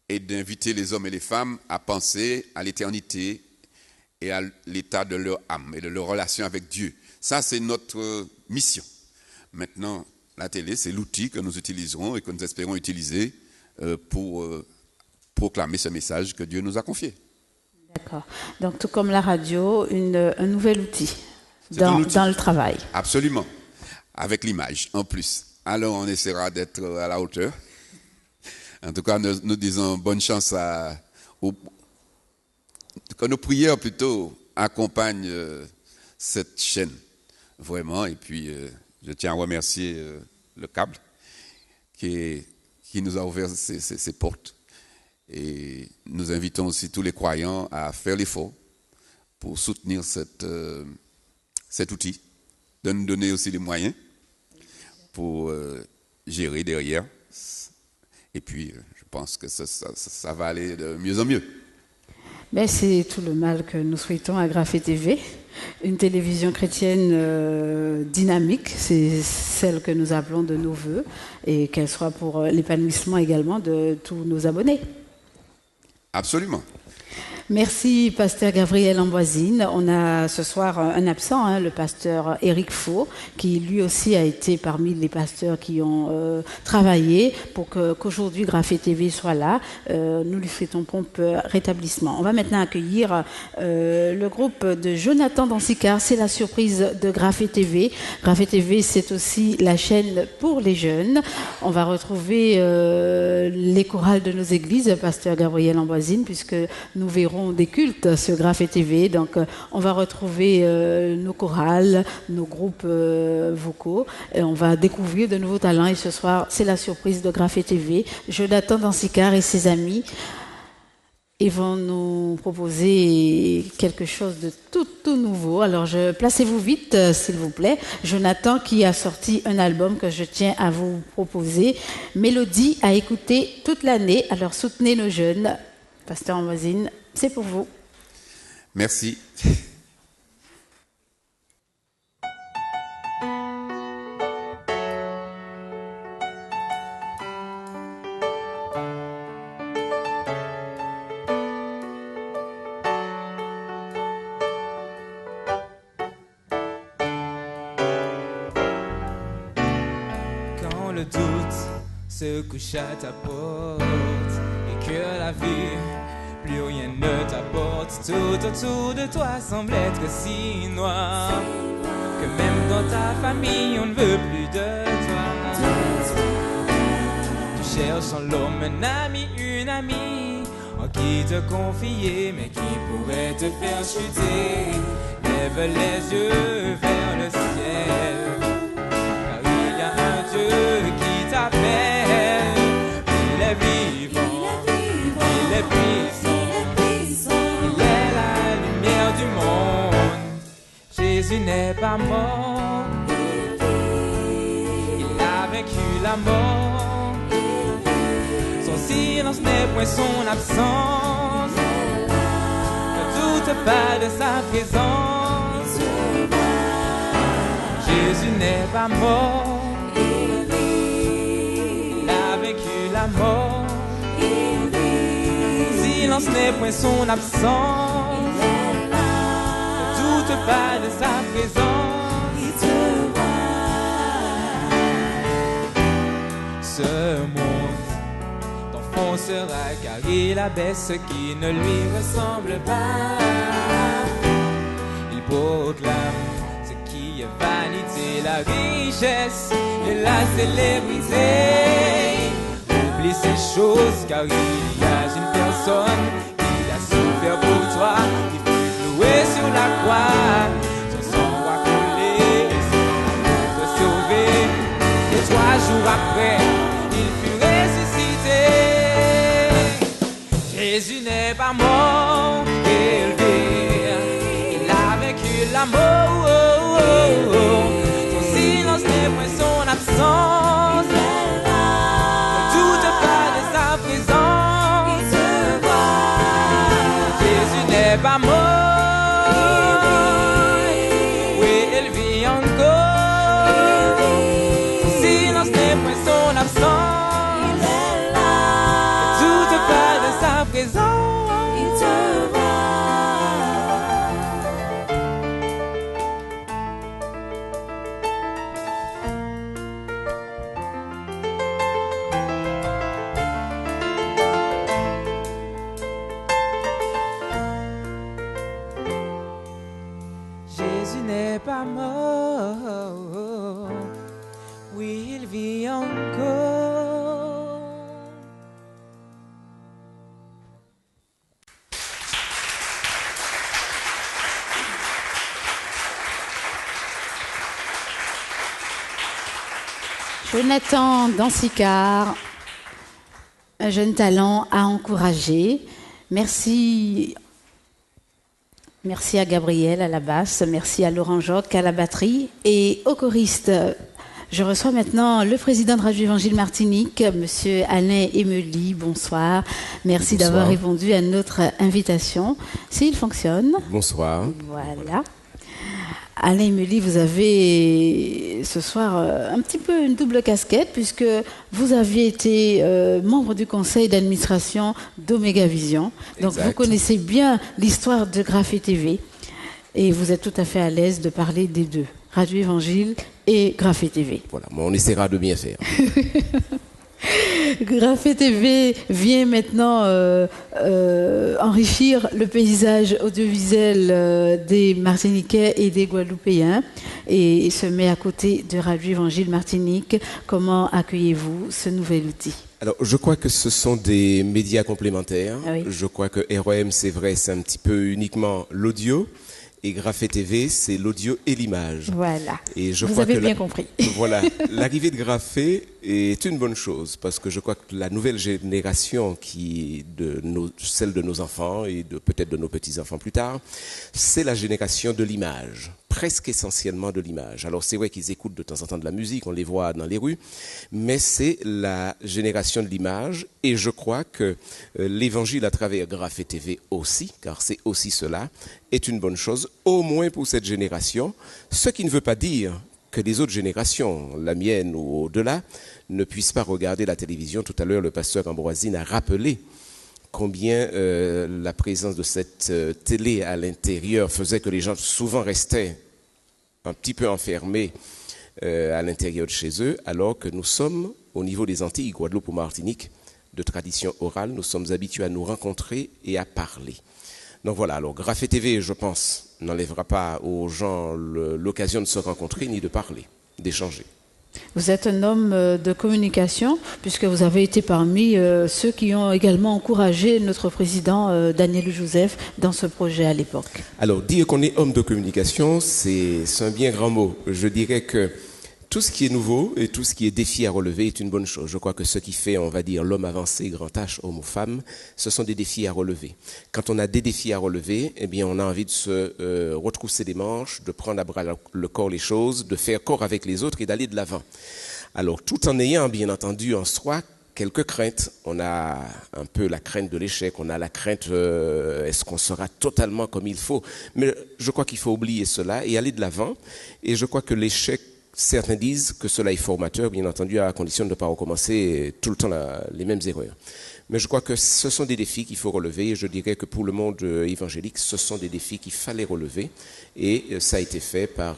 et d'inviter les hommes et les femmes à penser à l'éternité et à l'état de leur âme et de leur relation avec Dieu. Ça, c'est notre mission. Maintenant, la télé, c'est l'outil que nous utiliserons et que nous espérons utiliser pour proclamer ce message que Dieu nous a confié. D'accord. Donc, tout comme la radio, un nouvel outil dans le travail. Absolument. Avec l'image, en plus. Alors, on essaiera d'être à la hauteur. En tout cas, nous disons bonne chance que nos prières, plutôt, accompagnent cette chaîne. Vraiment. Et puis, je tiens à remercier le câble qui nous a ouvert ses portes. Et nous invitons aussi tous les croyants à faire l'effort pour soutenir cet outil, de nous donner aussi les moyens pour gérer derrière. Et puis, je pense que ça va aller de mieux en mieux. Mais c'est tout le mal que nous souhaitons à Graphe TV. Une télévision chrétienne dynamique, c'est celle que nous appelons de nos voeux, et qu'elle soit pour l'épanouissement également de tous nos abonnés. Absolument. Merci, pasteur Gabriel Amboisine. On a ce soir un absent, le pasteur Éric Faux, qui lui aussi a été parmi les pasteurs qui ont travaillé pour qu'aujourd'hui Graphe TV soit là. Nous lui souhaitons prompt rétablissement. On va maintenant accueillir le groupe de Jonathan Dansicar. C'est la surprise de Graphe TV. Graphe TV, c'est aussi la chaîne pour les jeunes. On va retrouver les chorales de nos églises, pasteur Gabriel Amboisine, puisque nous verrons des cultes sur Graphe TV. Donc, on va retrouver nos chorales, nos groupes vocaux. Et on va découvrir de nouveaux talents. Et ce soir, c'est la surprise de Graphe TV. Jonathan Dansicar et ses amis ils vont nous proposer quelque chose de tout nouveau. Alors, placez-vous vite, s'il vous plaît. Jonathan qui a sorti un album que je tiens à vous proposer. Mélodie à écouter toute l'année. Alors, soutenez nos jeunes. Pasteur Amboisine, c'est pour vous. Merci. Quand le doute se couche à ta porte et que la vie plus rien ne t'apporte, tout autour de toi semble être si noir que même dans ta famille on ne veut plus de toi. Tu cherches en l'homme un ami, une amie en qui te confier, mais qui pourrait te faire chuter. Lève les yeux vers le ciel, car il y a un Dieu qui t'appelle. Il est vivant, il est puissant, il est la lumière du monde. Jésus n'est pas mort, il a vaincu la mort. Son silence n'est point son absence, ne doute pas de sa présence. Jésus n'est pas mort, il a vaincu la mort. Silence n'est point son absence, ne doute pas de sa présence. Ce monde t'enfoncera car il abaisse ce qui ne lui ressemble pas. Il proclame ce qui est vanité, la richesse et la célébrité. Oublie ces choses car il y a une personne qui a souffert pour toi, qui fut cloué sur la croix. Son sang a coulé pour te sauver, et 3 jours après il fut ressuscité. Jésus n'est pas mort, élevé. amour. Son silence n'est point son absence. Tout te parle de sa présence. Jésus n'est pas mort. Oui, il vit encore. Son silence n'est point son absence. Tout te parle de sa présence. Jésus n'est pas mort, oui, il vit encore. Jonathan Dansicard, un jeune talent à encourager. Merci à Gabriel à la basse, merci à Laurent Joc à la batterie et aux choristes. Je reçois maintenant le président de Radio Évangile Martinique, Monsieur Alain Emely. Bonsoir. Merci d'avoir répondu à notre invitation. S'il fonctionne. Bonsoir. Voilà. Alain Emely, vous avez ce soir un petit peu une double casquette puisque vous aviez été membre du conseil d'administration d'Omega Vision. Donc vous connaissez bien l'histoire de Graphé TV et vous êtes tout à fait à l'aise de parler des deux, Radio Évangile et Graphé TV. Voilà, on essaiera de bien faire. Graphé TV vient maintenant enrichir le paysage audiovisuel des Martiniquais et des Guadeloupéens et se met à côté de Radio Évangile Martinique. Comment accueillez-vous ce nouvel outil ? Alors, je crois que ce sont des médias complémentaires. Oui. Je crois que ROM, c'est vrai, c'est un petit peu uniquement l'audio. Et Graphé TV, c'est l'audio et l'image. Voilà. Et je Vous crois avez que bien compris. Voilà. L'arrivée de Graphé est une bonne chose parce que je crois que la nouvelle génération celle de nos enfants et peut-être de nos petits-enfants plus tard, c'est la génération de l'image. Presque essentiellement de l'image. Alors c'est vrai qu'ils écoutent de temps en temps de la musique, on les voit dans les rues, mais c'est la génération de l'image et je crois que l'évangile à travers Graphé TV aussi, car c'est aussi cela, est une bonne chose, au moins pour cette génération, ce qui ne veut pas dire que les autres générations, la mienne ou au-delà, ne puissent pas regarder la télévision. Tout à l'heure, le pasteur Ambroisine a rappelé combien la présence de cette télé à l'intérieur faisait que les gens souvent restaient un petit peu enfermés à l'intérieur de chez eux, alors que nous sommes, au niveau des Antilles, Guadeloupe ou Martinique, de tradition orale, nous sommes habitués à nous rencontrer et à parler. Donc voilà, alors Graphé TV, je pense, n'enlèvera pas aux gens l'occasion de se rencontrer ni de parler, d'échanger. Vous êtes un homme de communication, puisque vous avez été parmi ceux qui ont également encouragé notre président Daniel Joseph dans ce projet à l'époque. Alors, dire qu'on est homme de communication, c'est un bien grand mot. Je dirais que tout ce qui est nouveau et tout ce qui est défi à relever est une bonne chose. Je crois que ce qui fait, on va dire, l'homme avancé, grand H, homme ou femme, ce sont des défis à relever. Quand on a des défis à relever, eh bien, on a envie de se retrousser les manches, de prendre à bras le corps les choses, de faire corps avec les autres et d'aller de l'avant. Alors, tout en ayant, bien entendu, en soi, quelques craintes. On a un peu la crainte de l'échec, on a la crainte, est-ce qu'on sera totalement comme il faut? Mais je crois qu'il faut oublier cela et aller de l'avant. Et je crois que l'échec, certains disent que cela est formateur, bien entendu, à condition de ne pas recommencer tout le temps les mêmes erreurs. Mais je crois que ce sont des défis qu'il faut relever. Et je dirais que pour le monde évangélique, ce sont des défis qu'il fallait relever. Et ça a été fait par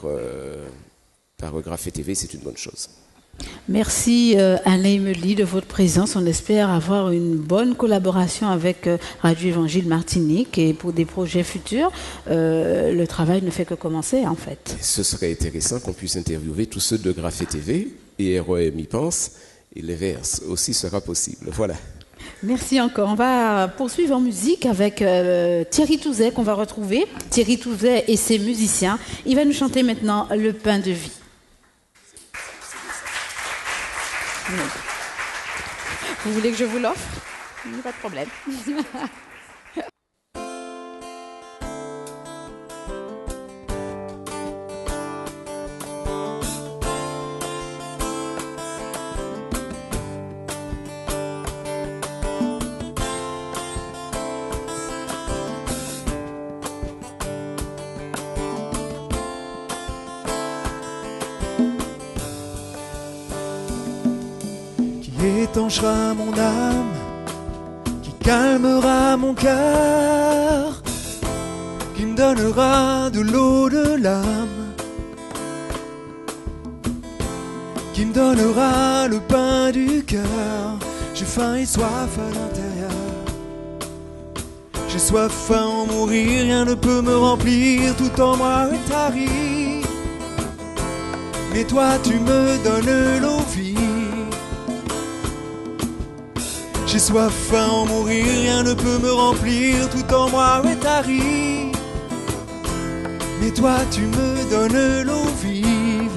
Graphé TV, c'est une bonne chose. Merci Alain Emely de votre présence. On espère avoir une bonne collaboration avec Radio Évangile Martinique et pour des projets futurs. Le travail ne fait que commencer en fait. Ce serait intéressant qu'on puisse interviewer tous ceux de Graphé TV et ROM y pense et l'inverse aussi sera possible. Voilà. Merci encore. On va poursuivre en musique avec Thierry Touzet qu'on va retrouver. Thierry Touzet et ses musiciens. Il va nous chanter maintenant Le pain de vie. Vous voulez que je vous l'offre? Pas de problème. étanchera mon âme, qui calmera mon cœur, qui me donnera de l'eau de l'âme, qui me donnera le pain du cœur. J'ai faim et soif à l'intérieur. J'ai soif à en mourir, rien ne peut me remplir, tout en moi est tari. Mais toi tu me donnes l'eau vie. J'ai soif à en mourir, rien ne peut me remplir, tout en moi est tari. Mais toi tu me donnes l'eau vive.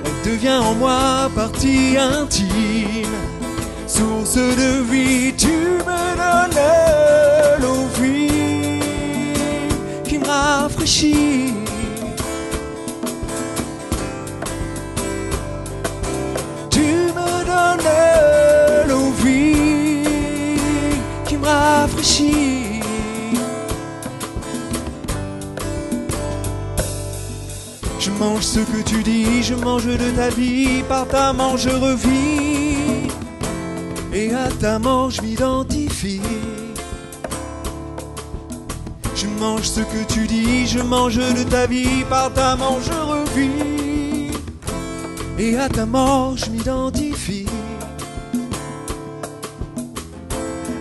Elle devient en moi partie intime, source de vie. Tu me donnes l'eau vive qui me rafraîchit. Tu me donnes l'eau vive qui me rafraîchit. Je mange ce que tu dis, je mange de ta vie, par ta mort je revis, et à ta mort je m'identifie. Je mange ce que tu dis, je mange de ta vie, par ta mort je revis, et à ta mort je m'identifie.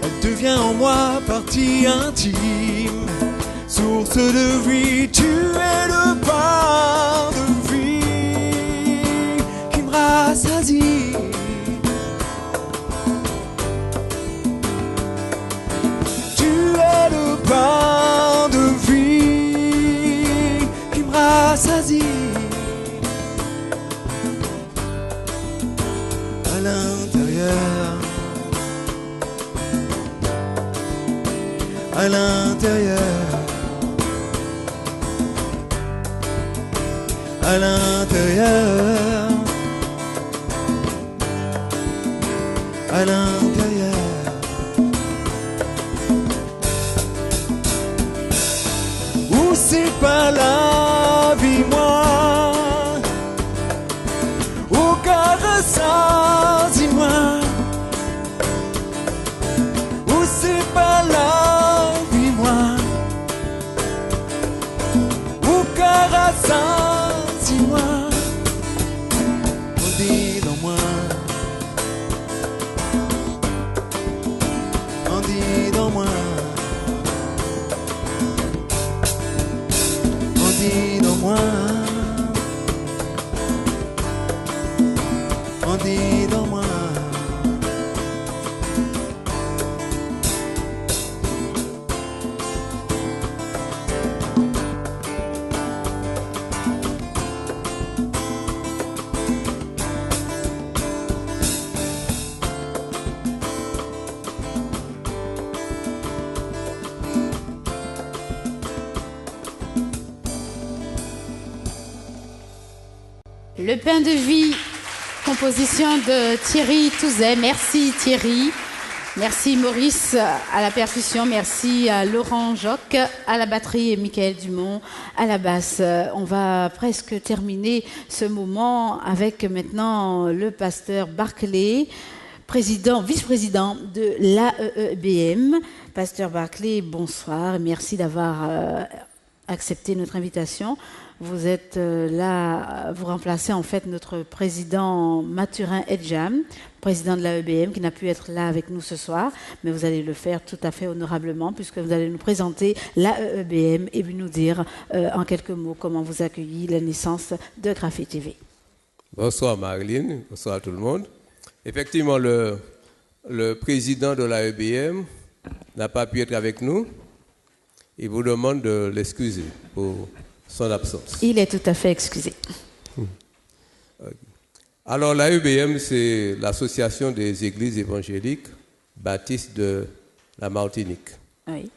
Elle devient en moi partie intime, source de vie. Tu es le pain de vie qui me rassasie. Tu es le pain de vie qui me rassasie. À l'intérieur, à l'intérieur, à l'intérieur, à l'intérieur. Où c'est pas la vie, moi, au caressant, dis-moi. Où c'est pas la vie, moi, au caressant, dis-moi. On dit dans moi, on dit dans moi, on dit dans moi, on dit dans moi. Le pain de vie, composition de Thierry Touzet. Merci Thierry. Merci Maurice à la percussion. Merci à Laurent Joc à la batterie et Michael Dumont à la basse. On va presque terminer ce moment avec maintenant le pasteur Barclay, vice-président de l'AEBM. Pasteur Barclay, bonsoir. Merci d'avoir accepté notre invitation. Vous êtes là, vous remplacez en fait notre président Mathurin Edjam, président de l'AEBM, qui n'a pu être là avec nous ce soir, mais vous allez le faire tout à fait honorablement, puisque vous allez nous présenter l'AEBM et nous dire en quelques mots comment vous accueillez la naissance de Graphé TV. Bonsoir Marilyn, bonsoir à tout le monde. Effectivement, le président de l'AEBM n'a pas pu être avec nous. Il vous demande de l'excuser pour son absence. Il est tout à fait excusé. Alors l'AEBM, c'est l'Association des Églises évangéliques baptistes de la Martinique. Oui.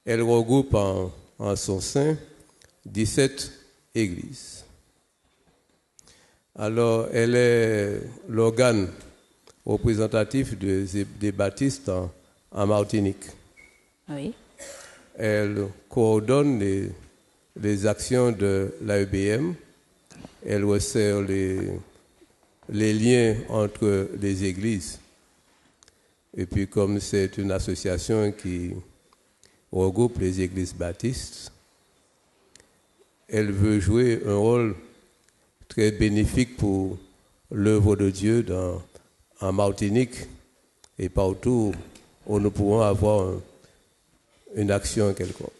Elle regroupe en son sein 17 églises. Alors elle est l'organe représentatif des baptistes en Martinique. Oui. Elle coordonne les actions de l'AEBM. Elle resserre les liens entre les églises. Et puis comme c'est une association qui regroupe les églises baptistes, elle veut jouer un rôle très bénéfique pour l'œuvre de Dieu en Martinique et partout où nous pourrons avoir une action quelconque.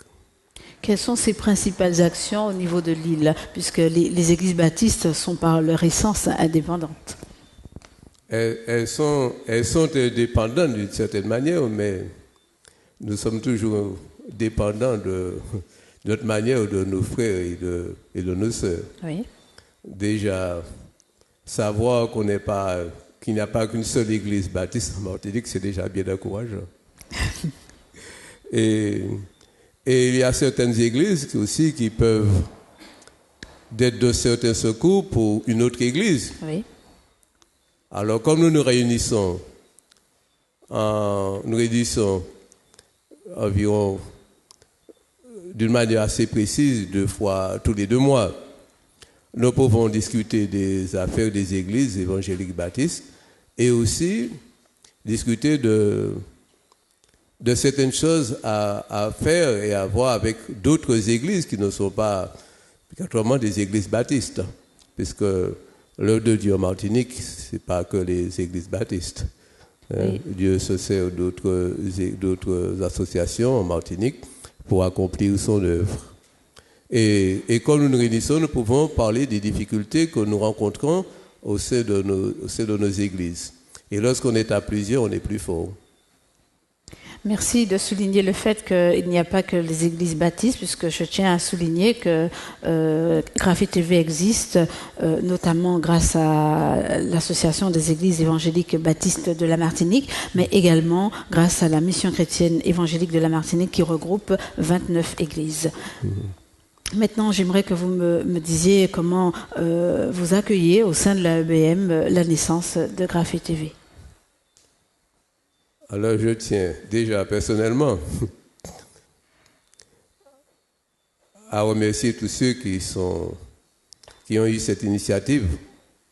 Quelles sont ces principales actions au niveau de l'île, puisque les églises baptistes sont par leur essence indépendantes? Elles sont indépendantes d'une certaine manière, mais nous sommes toujours dépendants de notre manière de nos frères et de nos sœurs. Oui. Déjà, savoir qu'il n'y a pas qu'une seule église baptiste en Martinique, c'est déjà bien encourageant. Et il y a certaines églises aussi qui peuvent être de certains secours pour une autre église. Oui. Alors, comme nous nous réunissons environ d'une manière assez précise 2 fois tous les 2 mois, nous pouvons discuter des affaires des églises évangéliques baptistes et aussi discuter de certaines choses à faire et à voir avec d'autres églises qui ne sont pas obligatoirement des églises baptistes, puisque l'œuvre de Dieu en Martinique, ce n'est pas que les églises baptistes. Oui. Dieu se sert d'autres associations en Martinique pour accomplir son œuvre. Et quand nous nous réunissons, nous pouvons parler des difficultés que nous rencontrons au sein de nos églises. Et lorsqu'on est à plusieurs, on est plus fort. Merci de souligner le fait qu'il n'y a pas que les églises baptistes, puisque je tiens à souligner que Graphée TV existe, notamment grâce à l'association des églises évangéliques baptistes de la Martinique, mais également grâce à la mission chrétienne évangélique de la Martinique qui regroupe 29 églises. Maintenant, j'aimerais que vous me disiez comment vous accueillez au sein de la EBM la naissance de Graphée TV. Alors, je tiens déjà personnellement à remercier tous ceux qui ont eu cette initiative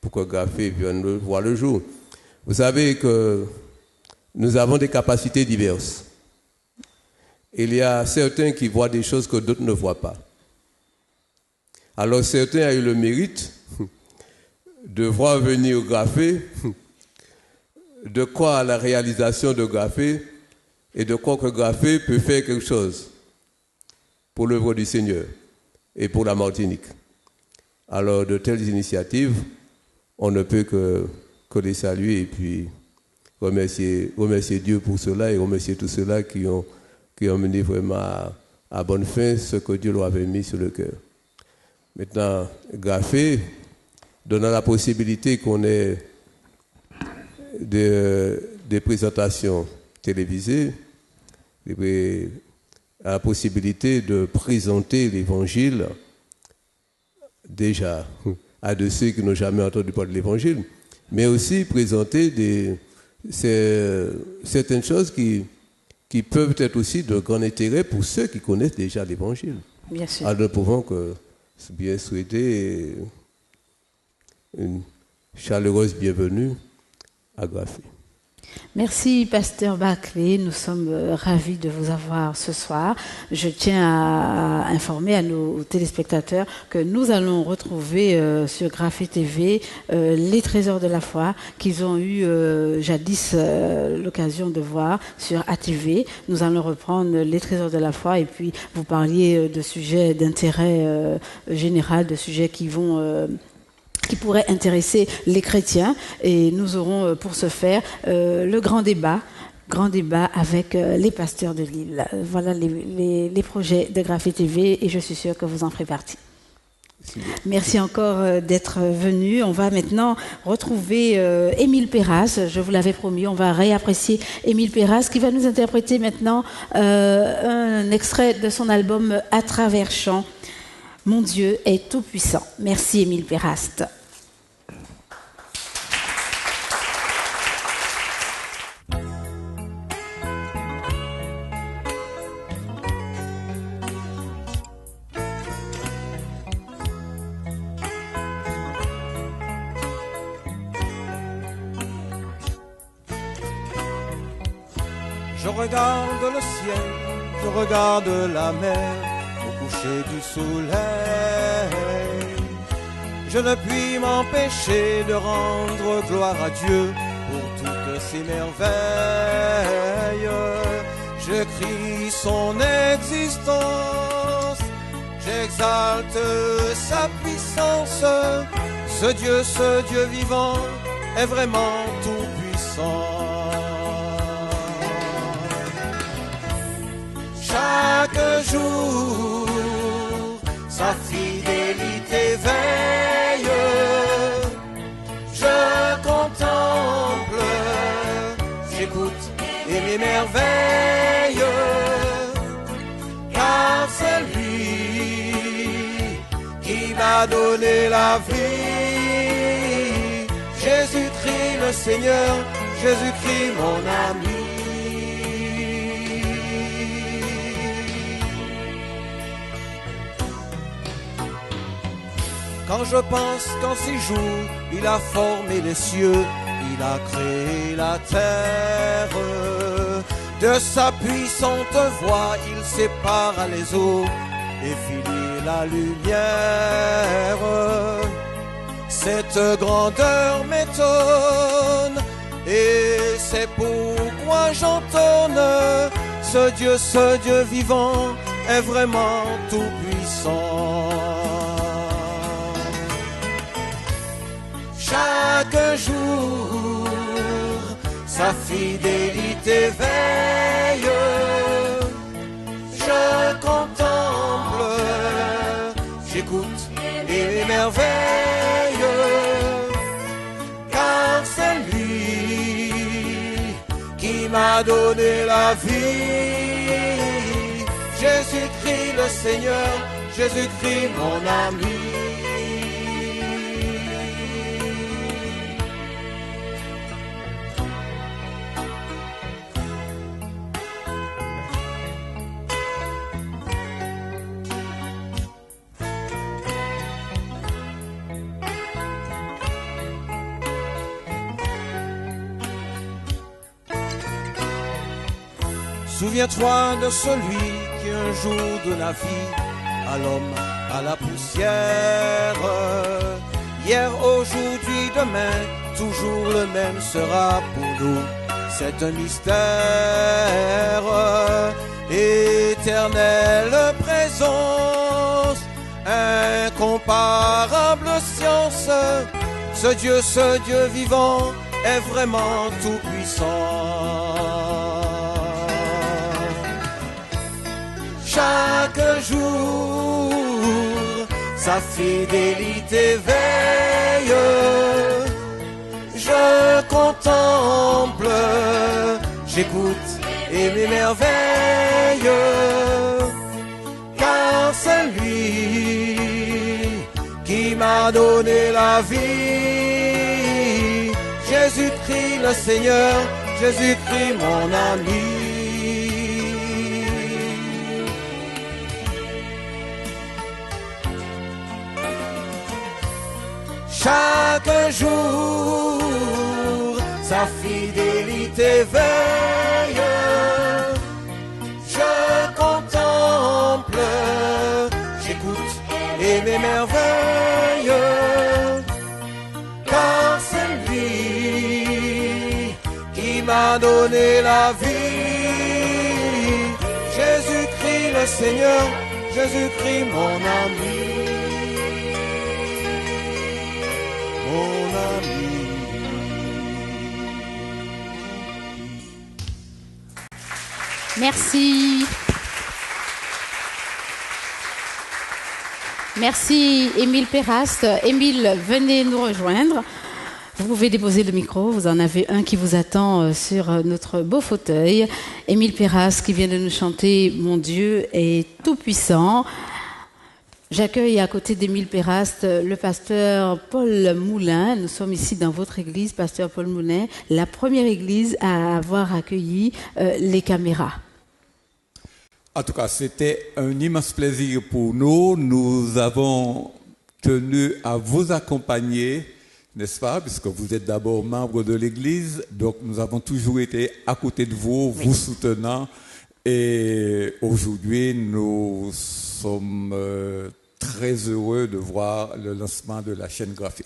pour que Graphée vienne voir le jour. Vous savez que nous avons des capacités diverses. Il y a certains qui voient des choses que d'autres ne voient pas. Alors, certains ont eu le mérite de voir venir Graphée, de croire à la réalisation de Graphée et de croire que Graphée peut faire quelque chose pour l'œuvre du Seigneur et pour la Martinique. Alors, de telles initiatives, on ne peut que les saluer et puis remercier Dieu pour cela et remercier tous ceux-là qui ont mené vraiment à bonne fin ce que Dieu leur avait mis sur le cœur. Maintenant, Graphée, donnant la possibilité qu'on ait des présentations télévisées, la possibilité de présenter l'Évangile déjà à de ceux qui n'ont jamais entendu parler de l'Évangile, mais aussi présenter certaines choses qui peuvent être aussi de grand intérêt pour ceux qui connaissent déjà l'Évangile. Bien sûr. Alors nous pouvons bien souhaiter une chaleureuse bienvenue à Graphée. Merci, Pasteur Baclé. Nous sommes ravis de vous avoir ce soir. Je tiens à informer à nos téléspectateurs que nous allons retrouver sur Graphée TV les trésors de la foi qu'ils ont eu jadis l'occasion de voir sur ATV. Nous allons reprendre les trésors de la foi et puis vous parliez de sujets d'intérêt général, de sujets qui pourraient intéresser les chrétiens. Et nous aurons pour ce faire le grand débat avec les pasteurs de l'île. Voilà les projets de Graphée TV et je suis sûre que vous en ferez partie. Merci encore d'être venu. On va maintenant retrouver Émile Perras. Je vous l'avais promis, on va réapprécier Émile Perras qui va nous interpréter maintenant un extrait de son album À travers chants. Mon Dieu est tout-puissant. Merci Émile Perras. Je regarde le ciel, je regarde la mer au coucher du soleil. Je ne puis m'empêcher de rendre gloire à Dieu pour toutes ses merveilles. Je crie son existence, j'exalte sa puissance. Ce Dieu vivant est vraiment tout puissant. Chaque jour, sa fidélité veille. Je contemple, j'écoute et m'émerveille. Car c'est lui qui m'a donné la vie. Jésus-Christ le Seigneur, Jésus-Christ mon ami. Quand je pense qu'en 6 jours, il a formé les cieux, il a créé la terre. De sa puissante voix, il sépare les eaux et finit la lumière. Cette grandeur m'étonne et c'est pourquoi j'entonne. Ce Dieu vivant est vraiment tout puissant. Chaque jour, sa fidélité veille. Je contemple, j'écoute et m'émerveille. Car c'est lui qui m'a donné la vie. Jésus-Christ le Seigneur, Jésus-Christ mon ami. Souviens-toi de celui qui un jour donna vie à l'homme, à la poussière. Hier, aujourd'hui, demain, toujours le même sera pour nous. C'est un mystère. Éternelle présence, incomparable science. Ce Dieu vivant est vraiment tout puissant. Chaque jour, sa fidélité veille. Je contemple, j'écoute et m'émerveille. Car c'est lui qui m'a donné la vie. Jésus-Christ le Seigneur, Jésus-Christ mon ami. Chaque jour, sa fidélité veille. Je contemple, j'écoute et m'émerveille. Car c'est lui qui m'a donné la vie. Jésus-Christ le Seigneur, Jésus-Christ mon ami. Merci. Merci Émile Péraste. Émile, venez nous rejoindre. Vous pouvez déposer le micro. Vous en avez un qui vous attend sur notre beau fauteuil. Émile Péraste qui vient de nous chanter « Mon Dieu est tout-puissant ». J'accueille à côté d'Émile Péraste le pasteur Paul Moulin. Nous sommes ici dans votre église, pasteur Paul Moulin, la première église à avoir accueilli les caméras. En tout cas, c'était un immense plaisir pour nous. Nous avons tenu à vous accompagner n'est-ce pas? Puisque vous êtes d'abord membre de l'Église, donc nous avons toujours été à côté de vous, vous soutenant. Et aujourd'hui, nous sommes très heureux de voir le lancement de la chaîne Graphé.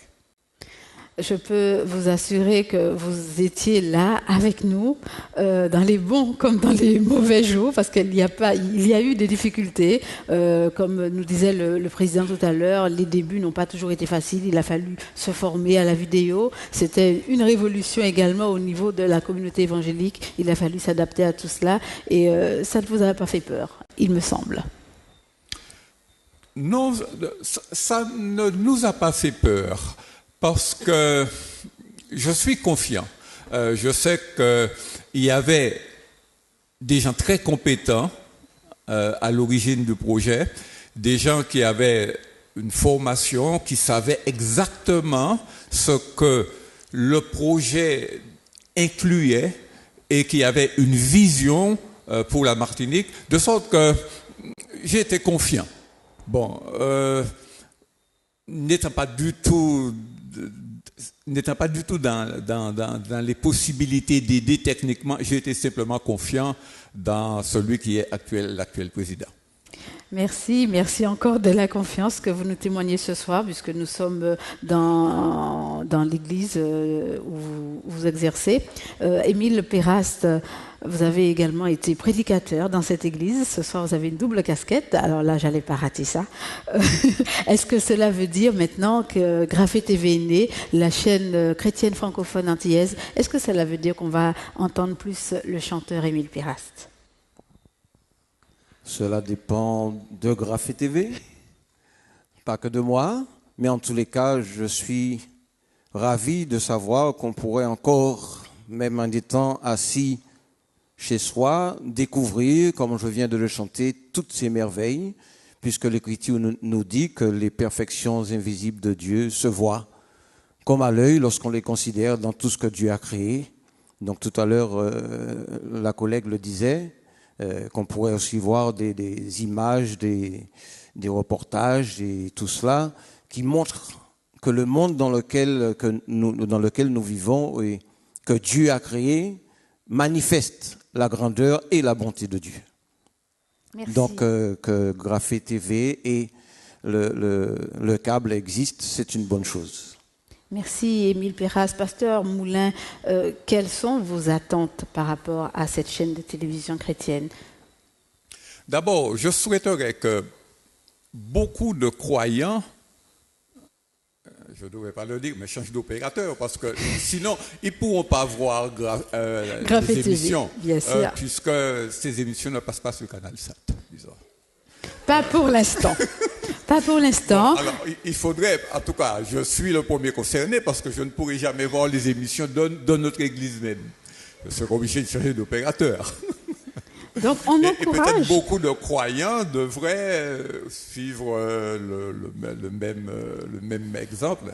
Je peux vous assurer que vous étiez là avec nous dans les bons comme dans les mauvais jours, parce qu'il y a eu des difficultés. Comme nous disait le président tout à l'heure, les débuts n'ont pas toujours été faciles. Il a fallu se former à la vidéo. C'était une révolution également au niveau de la communauté évangélique. Il a fallu s'adapter à tout cela. Et ça ne vous a pas fait peur, il me semble. Non, ça ne nous a pas fait peur. Parce que je suis confiant. Je sais qu'il y avait des gens très compétents à l'origine du projet, des gens qui avaient une formation, qui savaient exactement ce que le projet incluait et qui avaient une vision pour la Martinique, de sorte que j'ai été confiant. Bon, n'étant pas du tout dans les possibilités d'aider techniquement, j'ai été simplement confiant dans celui qui est l'actuel président. Merci encore de la confiance que vous nous témoignez ce soir, puisque nous sommes dans l'église où vous exercez. Émile Péraste, vous avez également été prédicateur dans cette église. Ce soir, vous avez une double casquette. Alors là, j'allais pas rater ça. Est-ce que cela veut dire maintenant que Graphé TV est née, la chaîne chrétienne francophone antillaise, est-ce que cela veut dire qu'on va entendre plus le chanteur Émile Péraste? Cela dépend de Graphé TV, pas que de moi, mais en tous les cas, je suis ravi de savoir qu'on pourrait encore, même en étant assis chez soi, découvrir, comme je viens de le chanter, toutes ces merveilles, puisque l'Écriture nous dit que les perfections invisibles de Dieu se voient comme à l'œil lorsqu'on les considère dans tout ce que Dieu a créé. Donc tout à l'heure, la collègue le disait, qu'on pourrait aussi voir des images, des reportages et tout cela, qui montrent que le monde dans lequel nous vivons et que Dieu a créé manifeste la grandeur et la bonté de Dieu. Merci. Donc que Graphé TV et le câble existent, c'est une bonne chose. Merci Émile Péraste. Pasteur Moulin, quelles sont vos attentes par rapport à cette chaîne de télévision chrétienne? D'abord, je souhaiterais que beaucoup de croyants, je ne devrais pas le dire, mais changent d'opérateur, parce que sinon, ils ne pourront pas voir les émissions, puisque ces émissions ne passent pas sur Canal 7, disons. Pas pour l'instant. Pas pour l'instant. Alors, il faudrait, en tout cas, je suis le premier concerné parce que je ne pourrai jamais voir les émissions de notre église même. Je serai obligé de changer d'opérateur. Donc, on encourage. Et peut-être beaucoup de croyants devraient suivre le même exemple.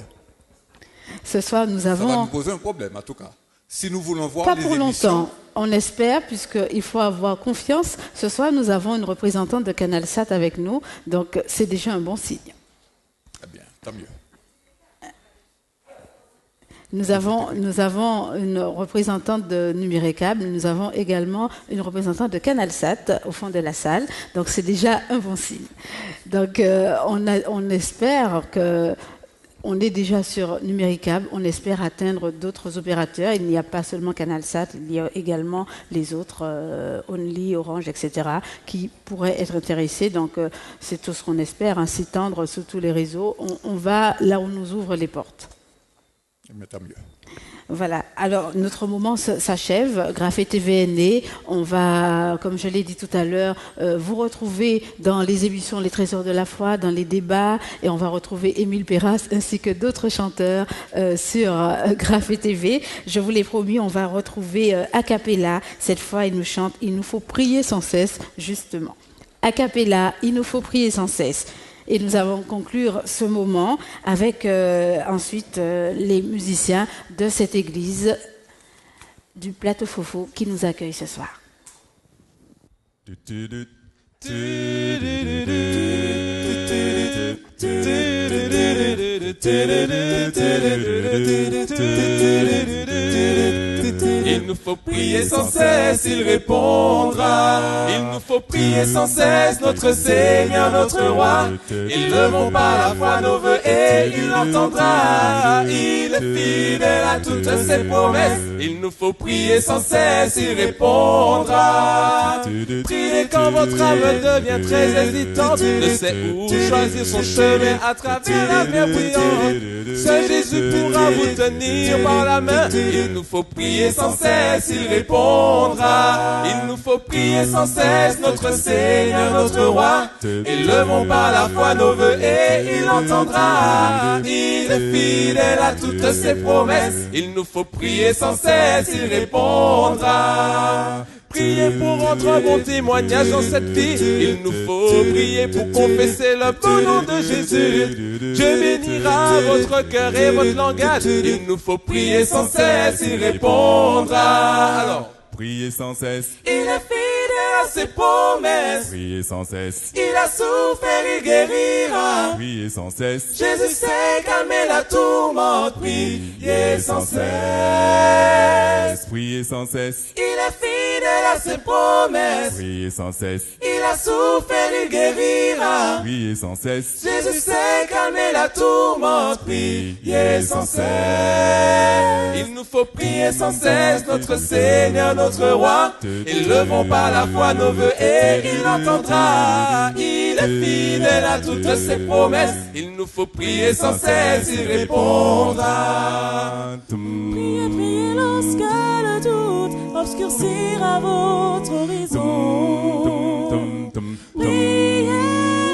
Ce soir, nous avons. Ça va nous poser un problème, en tout cas. Si nous voulons voir pas les pour émissions... longtemps, on espère, puisqu'il faut avoir confiance. Ce soir, nous avons une représentante de CanalSat avec nous, donc c'est déjà un bon signe. Très bien, tant mieux. Nous avons une représentante de Numéricable, nous avons également une représentante de CanalSat au fond de la salle, donc c'est déjà un bon signe. Donc on espère que... On est déjà sur Numéricable, on espère atteindre d'autres opérateurs. Il n'y a pas seulement CanalSat, il y a également les autres, Only, Orange, etc., qui pourraient être intéressés. Donc c'est tout ce qu'on espère, hein, s'étendre sur tous les réseaux. On va là où nous ouvrent les portes. Mais tant mieux. Voilà, alors notre moment s'achève, Graphé TV est né, on va, comme je l'ai dit tout à l'heure, vous retrouver dans les émissions Les Trésors de la Foi, dans les débats, et on va retrouver Émile Péraste ainsi que d'autres chanteurs sur Graphé TV. Je vous l'ai promis, on va retrouver a cappella, cette fois il nous chante « Il nous faut prier sans cesse », justement. A cappella, il nous faut prier sans cesse. Et nous allons conclure ce moment avec ensuite les musiciens de cette église du Plateau Fofo qui nous accueillent ce soir. Il nous faut prier sans cesse, il répondra. Il nous faut prier sans cesse, notre Seigneur, notre Roi. Il levons par la foi nos vœux et il entendra. Il est fidèle à toutes ses promesses. Il nous faut prier sans cesse, il répondra. Priez quand votre âme devient très hésitante, ne sait où choisir son chemin à travers la mer brillante. Seul Jésus pourra vous tenir par la main. Il nous faut prier sans cesse, il répondra. Il nous faut prier sans cesse, notre Seigneur, notre Roi. Et levons par la foi nos vœux et il entendra. Il est fidèle à toutes ses promesses. Il nous faut prier sans cesse, il répondra. Priez pour rendre bon témoignage dans cette vie. Il nous faut prier pour confesser le beau nom de Jésus. Dieu bénira votre cœur et votre langage. Il nous faut prier sans cesse, il répondra. Alors, priez sans cesse. Il est fidèle à ses promesses. Priez sans cesse. Il a souffert, il guérira. Priez sans cesse. Jésus sait calmer la tourmente. Priez sans cesse. Priez sans cesse. Il est fidèle à ses promesses. Priez sans cesse. Il a souffert, il guérira. Priez sans cesse. Jésus sait calmer la tourmente. Priez sans cesse. Il nous faut prier sans cesse, notre Seigneur, notre Roi. Et levons par la foi nos vœux et il entendra. Il est fidèle à toutes ses promesses. Il nous faut prier sans cesse, il répondra. Priez, priez lorsque le doute obscurcira votre horizon. Priez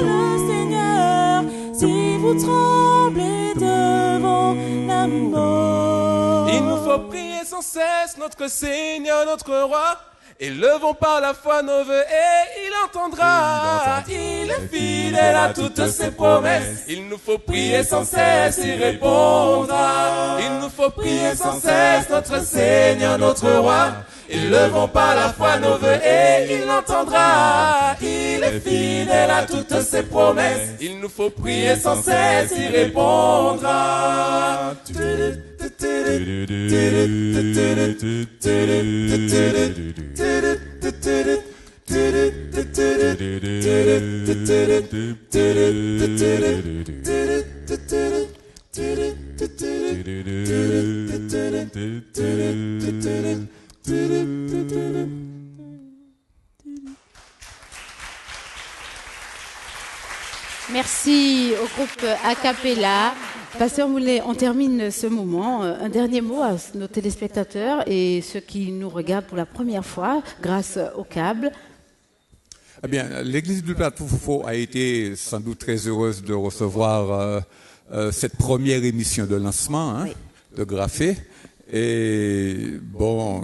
le Seigneur si vous tremblez devant la mort. Il nous faut prier sans cesse, notre Seigneur, notre Roi. Et levons par la foi nos vœux et il entendra. Il est fidèle à toutes ses promesses. Il nous faut prier sans cesse, il répondra. Il nous faut prier sans cesse, notre Seigneur, notre Roi. Et levons par la foi nos vœux et il entendra. Il est fidèle à toutes ses promesses. Il nous faut prier sans cesse, il répondra. Merci au groupe Acapella. Pasteur Moulay, on termine ce moment. Un dernier mot à nos téléspectateurs et ceux qui nous regardent pour la première fois grâce au câble. Eh bien, l'église du Plateau Fofo a été sans doute très heureuse de recevoir cette première émission de lancement de Graphé. Et bon,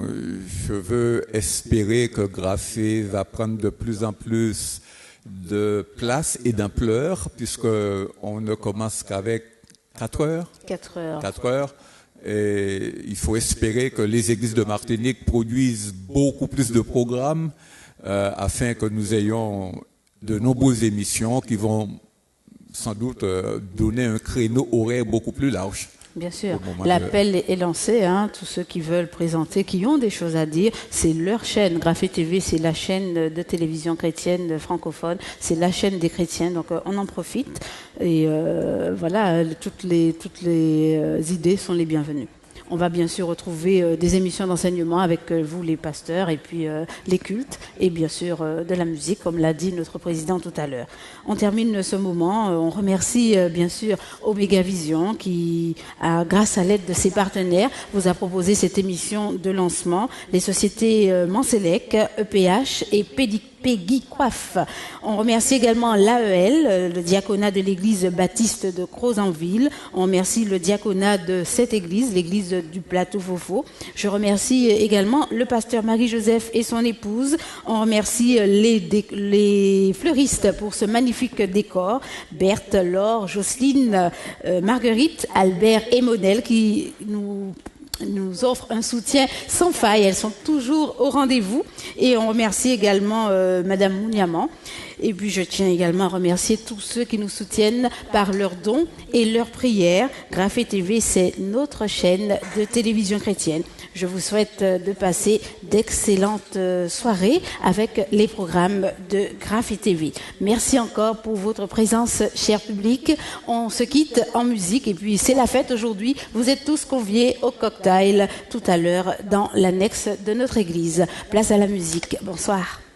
je veux espérer que Graphé va prendre de plus en plus de place et d'ampleur, puisqu'on ne commence qu'avec 4 heures. 4 heures. 4 heures. Et il faut espérer que les églises de Martinique produisent beaucoup plus de programmes afin que nous ayons de nombreuses émissions qui vont sans doute donner un créneau horaire beaucoup plus large. Bien sûr, l'appel est lancé, hein, tous ceux qui veulent présenter, qui ont des choses à dire, c'est leur chaîne. Graphé TV, c'est la chaîne de télévision chrétienne francophone, c'est la chaîne des chrétiens, donc on en profite. Et voilà, toutes les idées sont les bienvenues. On va bien sûr retrouver des émissions d'enseignement avec vous les pasteurs et puis les cultes et bien sûr de la musique comme l'a dit notre président tout à l'heure. On termine ce moment, on remercie bien sûr Omega Vision qui grâce à l'aide de ses partenaires vous a proposé cette émission de lancement, les sociétés Manselec, EPH et Peggy Coiffe. On remercie également l'AEL, le diaconat de l'église baptiste de Crozanville. On remercie le diaconat de cette église, l'église du Plateau Fofo. Je remercie également le pasteur Marie-Joseph et son épouse. On remercie les fleuristes pour ce magnifique décor. Berthe, Laure, Jocelyne, Marguerite, Albert et Monel qui nous offrent un soutien sans faille. Elles sont toujours au rendez-vous. Et on remercie également Madame Mouniaman. Et puis je tiens également à remercier tous ceux qui nous soutiennent par leurs dons et leurs prières. Graphé TV, c'est notre chaîne de télévision chrétienne. Je vous souhaite de passer d'excellentes soirées avec les programmes de Graphé TV. Merci encore pour votre présence, cher public. On se quitte en musique et puis c'est la fête aujourd'hui. Vous êtes tous conviés au cocktail tout à l'heure dans l'annexe de notre église. Place à la musique. Bonsoir.